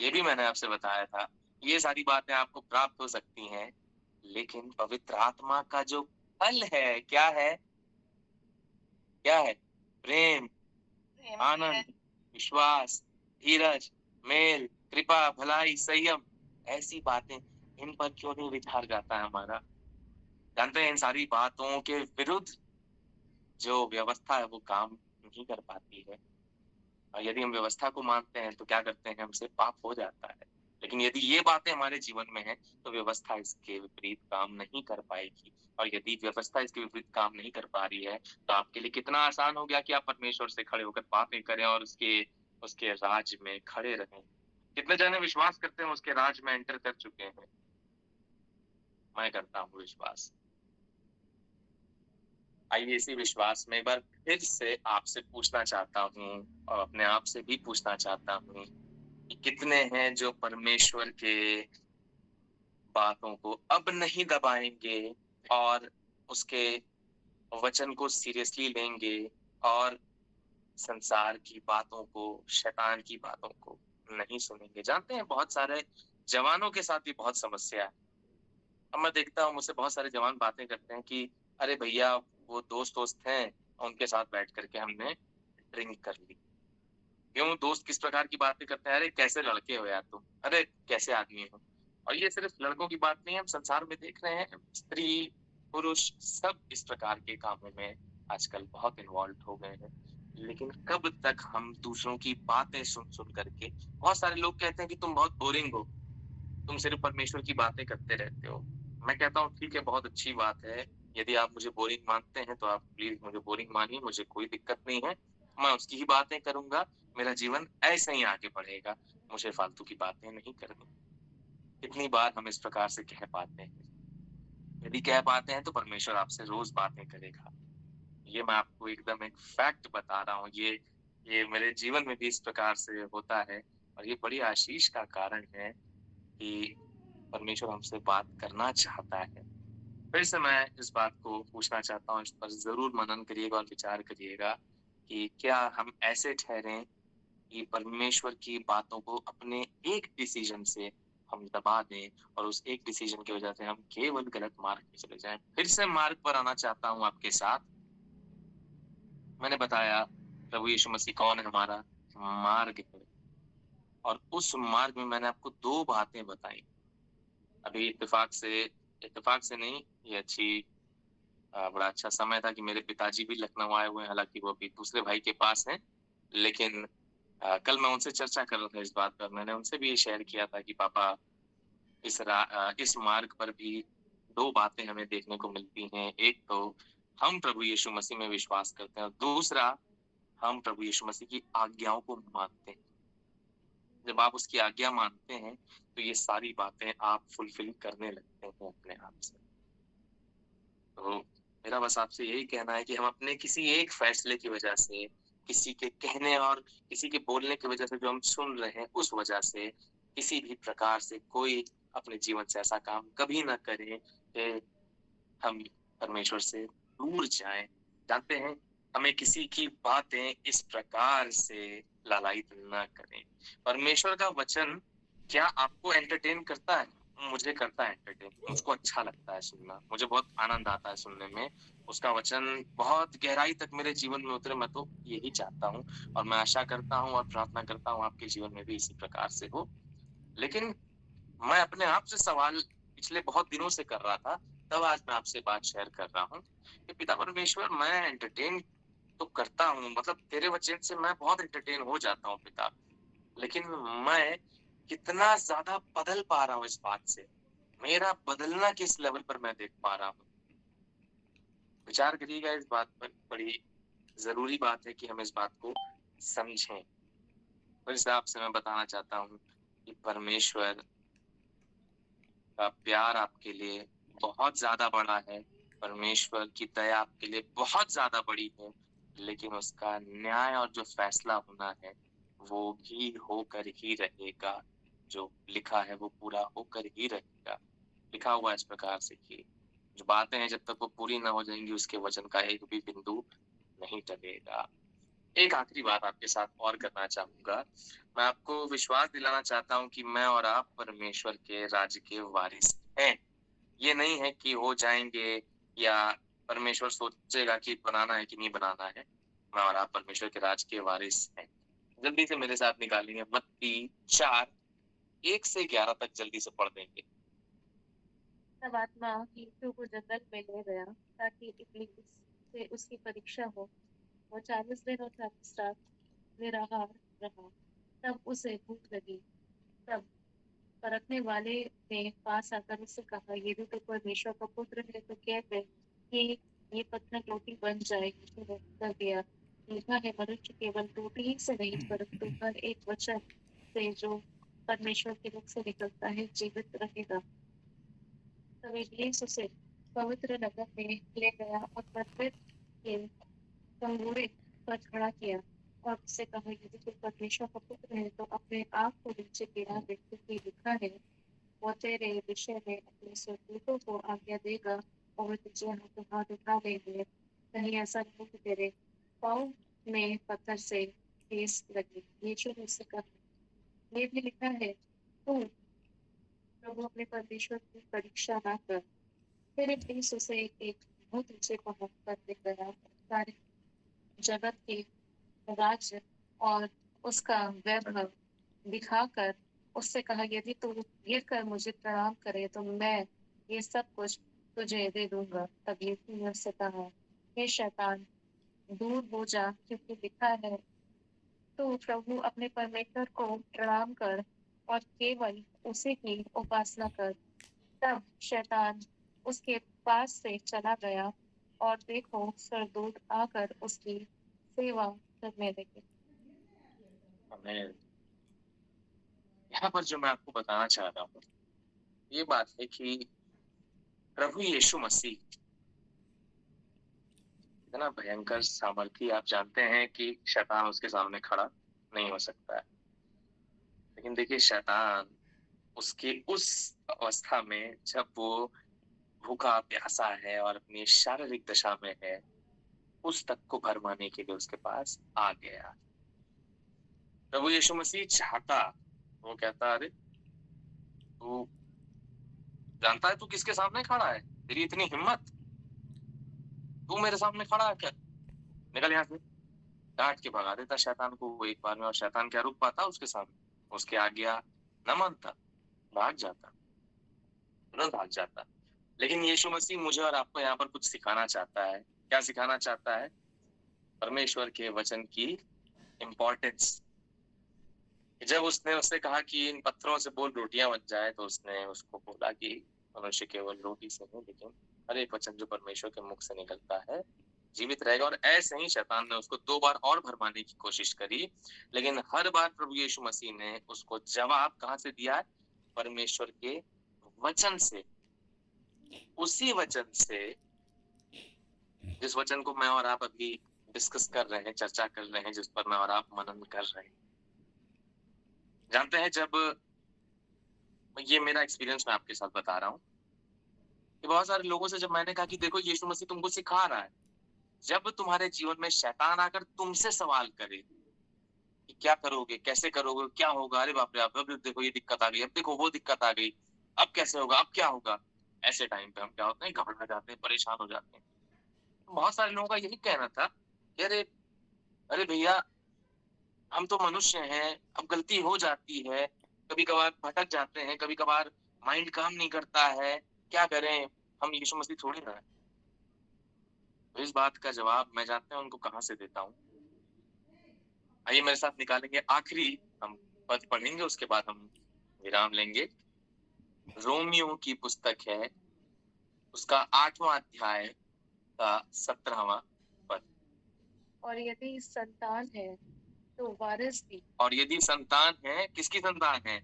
ये भी मैंने आपसे बताया था, ये सारी बातें आपको प्राप्त हो सकती हैं, लेकिन पवित्र आत्मा का जो फल है, क्या है? क्या है? प्रेम, आनंद, विश्वास, धीरज, मेल, कृपा, भलाई, संयम, ऐसी बातें, इन पर क्यों नहीं विचार जाता है हमारा? जानते हैं, इन सारी बातों के विरुद्ध जो व्यवस्था है वो काम नहीं कर पाती है। और यदि हम व्यवस्था को मानते हैं तो क्या करते हैं, हमसे पाप हो जाता है। लेकिन यदि ये बातें हमारे जीवन में है तो व्यवस्था इसके विपरीत काम नहीं कर पाएगी। और यदि व्यवस्था इसके विपरीत काम नहीं कर पा रही है तो आपके लिए कितना आसान हो गया कि आप परमेश्वर से खड़े होकर बातें करें और उसके उसके राज में खड़े रहें। कितने जने विश्वास करते हैं उसके राज में एंटर कर चुके हैं? मैं करता हूँ विश्वास। आइए इसी विश्वास में एक बार फिर से आपसे पूछना चाहता हूँ और अपने आप से भी पूछना चाहता हूँ कि कितने हैं जो परमेश्वर के बातों को अब नहीं दबाएँगे और उसके वचन को सीरियसली लेंगे और संसार की बातों को, शैतान की बातों को नहीं सुनेंगे। जानते हैं बहुत सारे जवानों के साथ भी बहुत समस्या है। अब मैं देखता हूँ मुझसे बहुत सारे जवान बातें करते हैं कि अरे भैया वो दोस्त-वोस्त हैं, उनके साथ बैठ कर के हमने ड्रिंक कर ली। क्यों दोस्त किस प्रकार की बातें करते हैं? अरे कैसे लड़के हो यार तुम? अरे कैसे आदमी हो? और ये सिर्फ लड़कों की बात नहीं है, हम संसार में देख रहे हैं स्त्री, पुरुष सब इस प्रकार के कामों में आजकल बहुत इन्वॉल्व हो गए हैं। लेकिन कब तक हम दूसरों की बातें सुन-सुन करके बहुत सारे लोग कहते हैं कि तुम बहुत बोरिंग हो, तुम सिर्फ परमेश्वर की बातें करते रहते हो। मैं कहता हूँ ठीक है, बहुत अच्छी बात है। यदि आप मुझे बोरिंग मानते हैं तो आप प्लीज़ मुझे बोरिंग मानिए, मुझे कोई दिक्कत नहीं है। मैं उसकी ही बातें करूँगा, मेरा जीवन ऐसे ही आगे बढ़ेगा, मुझे फालतू की बातें नहीं करनी। कितनी बार हम इस प्रकार से कह पाते हैं? यदि कह पाते हैं तो परमेश्वर आपसे रोज़ बातें करेगा। ये मैं आपको एकदम एक फैक्ट बता रहा हूँ। ये मेरे जीवन में भी इस प्रकार से होता है और ये बड़ी आशीष का कारण है कि परमेश्वर हमसे बात करना चाहता है। फिर से मैं इस बात को पूछना चाहता हूँ, इस पर ज़रूर मनन करिएगा और विचार करिएगा कि क्या हम ऐसे ठहरें कि परमेश्वर की बातों को अपने एक डिसीज़न से हम दबा दें और उस एक डिसीज़न की वज़ह से हम केवल गलत मार्ग पे चले जाएँ। फिर से मार्ग पर आना चाहता हूँ आपके साथ। मैंने बताया प्रभु यीशु मसीह कौन है हमारा मार्ग है और उस मार्ग में मैंने आपको 2 बातें बताई। अभी इत्तेफ़ाक से नहीं, ये बड़ा अच्छा समय था कि मेरे पिताजी भी लखनऊ आए हुए हैं, हालाँकि वो अभी दूसरे भाई के पास हैं। लेकिन कल मैं उनसे चर्चा कर रहा था इस बात पर, मैंने उनसे भी ये शेयर किया था कि पापा इस मार्ग पर भी 2 बातें हमें देखने को मिलती हैं। एक तो हम प्रभु यीशु मसीह में विश्वास करते हैं और दूसरा हम प्रभु यीशु मसीह की आज्ञाओं को मानते हैं। जब आप उसकी आज्ञा मानते हैं, तो ये सारी बातें आप फुलफ़िल करने लगते हैं अपने आप से। तो मेरा बस आपसे यही कहना है कि हम अपने किसी एक फैसले की वजह से, किसी के कहने और किसी के बोलने की वजह से जो हम सुन रहे हैं, उस वजह से किसी भी प्रकार से कोई अपने जीवन से ऐसा काम कभी ना करें कि हम परमेश्वर से दूर जाएँ। जानते हैं, हमें किसी की बातें इस प्रकार से लालायित ना करें। परमेश्वर का वचन क्या आपको एंटरटेन करता है? मुझे करता है एंटरटेन, मुझको अच्छा लगता है सुनना, मुझे बहुत आनंद आता है सुनने में। उसका वचन बहुत गहराई तक मेरे जीवन में उतरे, मैं तो यही चाहता हूँ और मैं आशा करता हूँ और प्रार्थना करता हूँ आपके जीवन में भी इसी प्रकार से हो। लेकिन मैं अपने आप से सवाल पिछले बहुत दिनों से कर रहा था, तब आज मैं आपसे बात शेयर कर रहा हूँ कि पिता परमेश्वर मैं एंटरटेन तो करता हूँ, मतलब तेरे वचन से मैं बहुत एंटरटेन हो जाता हूँ पिता। लेकिन मैं कितना ज़्यादा बदल पा रहा हूँ इस बात से। मेरा बदलना किस लेवल पर मैं देख पा रहा हूँ। विचार करिएगा इस बात पर, बड़ी ज़रूरी बात है कि हम इस बात को समझें। फिर से आपसे मैं बताना चाहता हूँ कि परमेश्वर का प्यार आपके लिए बहुत ज़्यादा बड़ा है, परमेश्वर की दया आपके लिए बहुत ज़्यादा बड़ी है, लेकिन उसका न्याय और जो फैसला होना है, वो भी होकर ही रहेगा। जो लिखा है वो पूरा होकर ही रहेगा। लिखा हुआ है इस प्रकार से कि जो बातें हैं जब तक वो पूरी ना हो जाएँगी उसके वचन का एक भी बिंदु नहीं टलेगा। एक आखिरी बात आपके साथ और करना चाहूँगा। मैं आपको विश्वास दिलाना चाहता हूँ कि मैं और आप परमेश्वर के राज्य के वारिस हैं। ये नहीं है कि हो जाएँगे या परमेश्वर सोचेगा कि बनाना है कि नहीं बनाना है। मैं और आप परमेश्वर के राज्य के वारिस हैं। जल्दी से मेरे साथ निकालिए मत्ती 4, 1 से 11 तक जल्दी से पढ़ देंगे। तब आत्मा यीशु को जंगल में ले गया ताकि इब्लीस से उसकी परीक्षा हो। वो 40 दिन और 40 रात निराहार रहा। तब उसे भूख लगी। तब परखने वाले ने पास आकर उससे कहा, यदि तो परमेश्वर का पुत्र है तो कह दे कि ये पत्थर रोटी बन जाएगी। उसने उत्तर दिया, लिखा है, मनुष्य केवल रोटी ही से नहीं परंतु हर एक वचन से जो परमेश्वर के मुख से निकलता है जीवित रहेगा। तब इब्लीस उसे पवित्र नगर में ले गया और मंदिर के तंबूरे पर खड़ा किया और उससे कहा, यदि तू परमेश्वर का पुत्र है तो अपने आप को नीचे गिरा दे, क्योंकि लिखा है, वो तेरे विषय में अपने स्वर्गदूतों को आज्ञा देगा और वे तुझे हाथों हाथ उठा लेंगे, कहीं ऐसा नहीं कि तेरे पाँव में पत्थर से ठेस लगे। यीशु ने उससे कहा, ये भी लिखा है, तू प्रभु अपने परमेश्वर की परीक्षा ना कर। फिर इब्लीस उसे एक बहुत ऊंचे पहाड़ पर ले गया और सारे जगत के राज्य और उसका वैभव दिखाकर उससे कहा, यदि तू गिर कर मुझे प्रणाम करे तो मैं ये सब कुछ तुझे दे दूंगा। तब यीशु ने उससे कहा, हे शैतान, दूर हो जा, क्योंकि लिखा है, तू प्रभु अपने परमेश्वर को प्रणाम कर और केवल उसी की उपासना कर। तब शैतान उसके पास से चला गया और देखो, स्वर्गदूत आकर उसकी सेवा करने लगे। हमें यहाँ पर जो मैं आपको बताना चाह रहा हूँ, ये बात है कि प्रभु यीशु मसीह इतना भयंकर सामर्थी, आप जानते हैं कि शैतान उसके सामने खड़ा नहीं हो सकता है। लेकिन देखिए, शैतान उसकी उस अवस्था में, जब वो भूखा प्यासा है और अपनी शारीरिक दशा में है, उस तक को भरमाने के लिए उसके पास आ गया। प्रभु यीशु मसीह चाहता, वो कहता, अरे तू जानता है तू किसके सामने खड़ा है? तेरी इतनी हिम्मत, तू मेरे सामने खड़ा है क्या? निकल यहाँ से। डांट के भगा देता शैतान को वो एक बार में, और शैतान क्या रुक पाता उसके सामने? उसके आज्ञा न मानता, भाग जाता, तुरंत भाग जाता। लेकिन यीशु मसीह मुझे और आपको यहाँ पर कुछ सिखाना चाहता है। क्या सिखाना चाहता है? परमेश्वर के वचन की इम्पोर्टेंस। जब उसने उससे कहा कि इन पत्थरों से बोल रोटियां बन जाए, तो उसने उसको बोला कि मनुष्य केवल रोटी से नहीं, लेकिन हर एक वचन जो परमेश्वर के मुख से निकलता है जीवित रहेगा। और ऐसे ही शैतान ने उसको 2 बार और भरमाने की कोशिश करी, लेकिन हर बार प्रभु यीशु मसीह ने उसको जवाब कहाँ से दिया है? परमेश्वर के वचन से। उसी वचन से, जिस वचन को मैं और आप अभी डिस्कस कर रहे हैं, चर्चा कर रहे हैं, जिस पर मैं और आप मनन कर रहे हैं। जानते हैं, जब ये मेरा एक्सपीरियंस मैं आपके साथ बता रहा हूँ कि बहुत सारे लोगों से जब मैंने कहा कि देखो यीशु मसीह तुमको सिखा रहा है, जब तुम्हारे जीवन में शैतान आकर तुमसे सवाल करे कि क्या करोगे, कैसे करोगे, क्या होगा, अरे बाप रे, अब देखो ये दिक्कत आ गई, अब देखो वो दिक्कत आ गई, अब कैसे होगा, अब क्या होगा, ऐसे टाइम पे हम क्या होते हैं, घबरा जाते हैं, परेशान हो जाते हैं। बहुत सारे लोगों का यही कहना था कि अरे अरे भैया, हम तो मनुष्य हैं, अब गलती हो जाती है, कभी कभार भटक जाते हैं, कभी कभार माइंड काम नहीं करता है, क्या करें, हम यीशु मसीह थोड़ी ना है। तो इस बात का जवाब मैं जानते हैं उनको कहाँ से देता हूँ। आइए मेरे साथ निकालेंगे आखिरी हम पद पढ़ेंगे, उसके बाद हम विराम लेंगे। रोमियो की पुस्तक है, उसका 8वां अध्याय का 17वां पद। और यदि संतान है तो वारिस भी। और यदि संतान है, किसकी संतान है?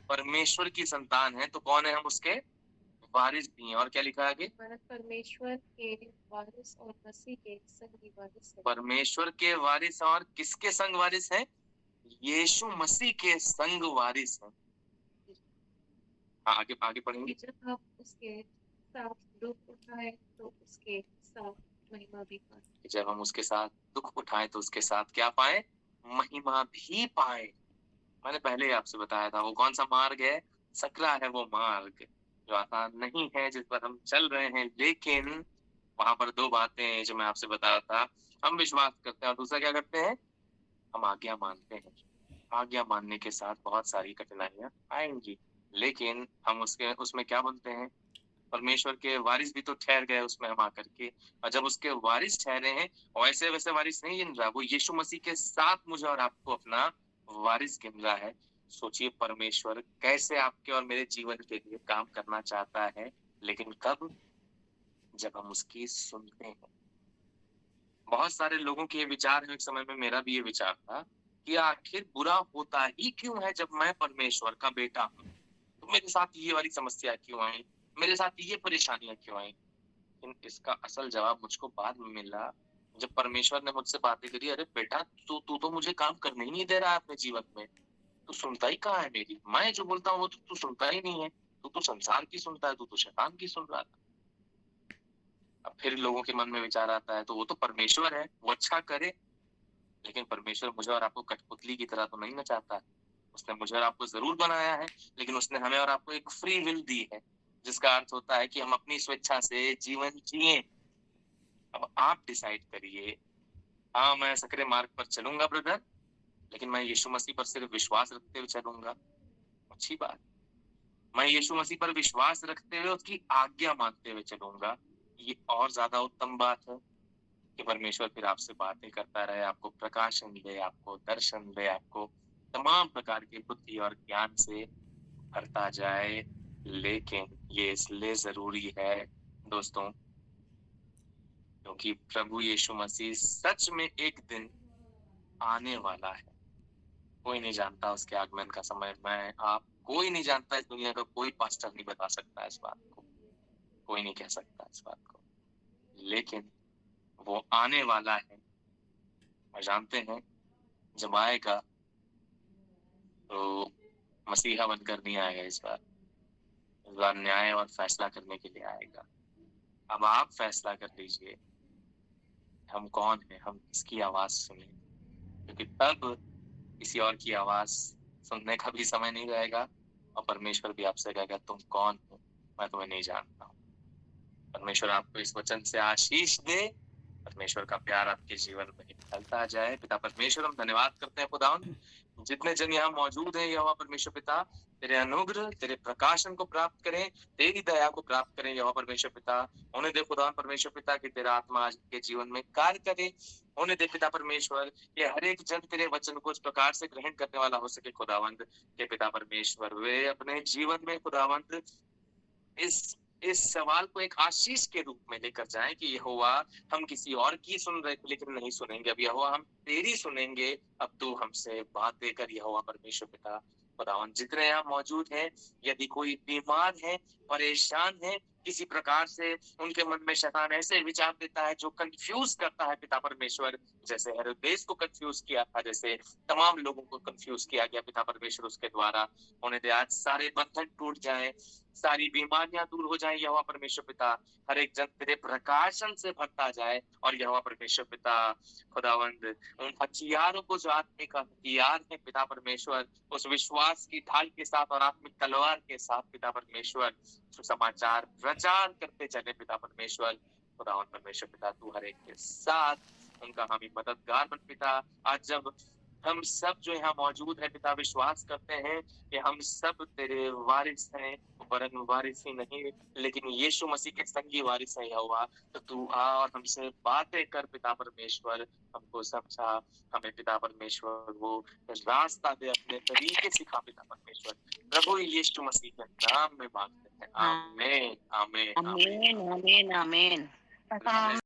परमेश्वर की संतान है। तो कौन है हम उसके? वारिस भी हैं। और क्या लिखा है आगे? परमेश्वर के वारिस और मसीह के संगी वारिस है। परमेश्वर के वारिस और किसके संग वारिस है? यीशु मसीह के संग वारिस है। आगे आगे पढ़ेंगे। जब हम उसके साथ दुख उठाए तो उसके साथ महिमा भी पाए। जब हम उसके साथ दुख उठाए तो उसके साथ क्या पाए? महिमा भी पाए। मैंने पहले ही आपसे बताया था, वो कौन सा मार्ग है? सकरा है वो मार्ग, जो आसान नहीं है, जिस पर हम चल रहे हैं। लेकिन वहां पर 2 बातें जो मैं आपसे बता रहा था, हम विश्वास करते हैं और दूसरा क्या करते हैं? हम आज्ञा मानते हैं। आज्ञा मानने के साथ बहुत सारी कठिनाइयां आएंगी, लेकिन हम उसके उसमें क्या बनते हैं? परमेश्वर के वारिस भी तो ठहर गए उसमें हम आकर के। और जब उसके वारिस ठहरे हैं, वैसे वैसे वारिस नहीं गिन रहा, वो यीशु मसीह के साथ मुझे और आपको अपना वारिस गिन रहा है। सोचिए परमेश्वर कैसे आपके और मेरे जीवन के लिए काम करना चाहता है, लेकिन कब? जब हम उसकी सुनते हैं। बहुत सारे लोगों के ये विचार है, एक समय में मेरा भी ये विचार था कि आखिर बुरा होता ही क्यों है जब मैं परमेश्वर का बेटा हूँ? तो मेरे साथ ये वाली समस्या क्यों आई, मेरे साथ ये परेशानियां क्यों आई? लेकिन इसका असल जवाब मुझको बाद में मिला, जब परमेश्वर ने मुझसे बातें करी, "अरे बेटा, तू तू तो मुझे काम करने ही नहीं दे रहा है अपने जीवन में। तू सुनता ही कहाँ है मेरी? मैं जो बोलता हूँ वो तो तू सुनता ही नहीं है। तू तो संसार की सुनता है, तू तो शैतान की सुन रहा था।" अब फिर लोगों के मन में विचार आता है, तो वो तो परमेश्वर है, वो अच्छा करे, लेकिन परमेश्वर मुझे और आपको कठपुतली की तरह तो नहीं ना चाहता है। उसने मुझे और आपको ज़रूर बनाया है, लेकिन उसने हमें और आपको एक फ्री विल दी है, जिसका अर्थ होता है कि हम अपनी स्वेच्छा से जीवन जिएँ। अब आप डिसाइड करिए, हाँ, मैं सकरे मार्ग पर चलूँगा ब्रदर, लेकिन मैं यीशु मसीह पर सिर्फ़ विश्वास रखते हुए चलूँगा। अच्छी बात। मैं यीशु मसीह पर विश्वास रखते हुए उसकी आज्ञा मानते हुए चलूँगा। ये और ज़्यादा उत्तम बात है कि परमेश्वर फिर आपसे बातें करता रहे, आपको प्रकाशन दे, आपको दर्शन दे, आपको तमाम प्रकार की बुद्धि और ज्ञान से भरता जाए। लेकिन ये इसलिए ज़रूरी है दोस्तों, क्योंकि प्रभु यीशु मसीह सच में एक दिन आने वाला है। कोई नहीं जानता उसके आगमन का समय, मैं, आप, कोई नहीं जानता, इस दुनिया का कोई पास्टर नहीं बता सकता इस बात को, कोई नहीं कह सकता इस बात को। लेकिन वो आने वाला है और जानते हैं जब आएगा तो मसीहा बनकर नहीं आएगा इस बार। इस बार न्याय और फैसला करने के लिए आएगा। अब आप फैसला कर लीजिए, हम कौन हैं, हम किसकी आवाज़ सुनें? क्योंकि तब किसी और की आवाज़ सुनने का भी समय नहीं रहेगा और परमेश्वर भी आपसे कहेगा, तुम कौन हो? मैं तुम्हें नहीं जानता हूँ। परमेश्वर आपको इस वचन से आशीष दे। परमेश्वर का प्यार आपके जीवन में फैलता जाए। पिता परमेश्वर, हम धन्यवाद करते हैं खुदावन, जितने जन यहाँ मौजूद हैं यहोवा परमेश्वर पिता, तेरे अनुग्रह, तेरे प्रकाशन को प्राप्त करें, तेरी दया को प्राप्त करें यहोवा परमेश्वर पिता। उन्हें दे खुदावन परमेश्वर पिता कि तेरा आत्मा आज के जीवन में कार्य करे। उन्हें दे पिता परमेश्वर कि हर एक जन तेरे वचन को इस प्रकार से ग्रहण करने वाला हो सके खुदावंद के पिता परमेश्वर। वे अपने जीवन में खुदावंद इस सवाल को एक आशीष के रूप में लेकर जाएं कि यहोवा, हम किसी और की सुन रहे थे लेकिन नहीं सुनेंगे, अब यहोवा हम तेरी सुनेंगे। अब तू हमसे बातें कर यहोवा परमेश्वर पिता खुदावन। जितने यहाँ मौजूद हैं, यदि कोई बीमार है, परेशान है, किसी प्रकार से उनके मन में शैतान ऐसे विचार देता है जो कंफ्यूज करता है पिता परमेश्वर, जैसे हेरोदेस को कंफ्यूज किया था, जैसे तमाम लोगों को कंफ्यूज किया गया पिता परमेश्वर उसके द्वारा, उन्हें दे आज सारे बंधन टूट जाए, सारी बीमारियां दूर हो जाए यहोवा परमेश्वर पिता। हर एक जन तेरे प्रकाशन से भरता जाए और यहोवा परमेश्वर पिता खुदावंद उन हथियारों को, जो आत्मिक हथियार है पिता परमेश्वर, उस विश्वास की ढाल के साथ और आत्मिक तलवार के साथ पिता परमेश्वर सुसमाचार प्रचार करते चले पिता परमेश्वर। खुदावन परमेश्वर पिता, तू हर एक के साथ उनका हामी मददगार बन पिता। आज जब हम सब जो यहाँ मौजूद है पिता विश्वास करते हैं कि हम सब तेरे वारिस हैं, वरन वारिस ही नहीं लेकिन यीशु मसीह के संगी वारिस है यहोवा। तो तू आ और हमसे बातें कर पिता परमेश्वर, हमको समझा, हमें पिता परमेश्वर वो रास्ता दे, अपने तरीके सिखा पिता परमेश्वर। प्रभु यीशु मसीह के नाम में मांगते हैं, आमीन आमीन आमीन आमीन आमीन आमीन।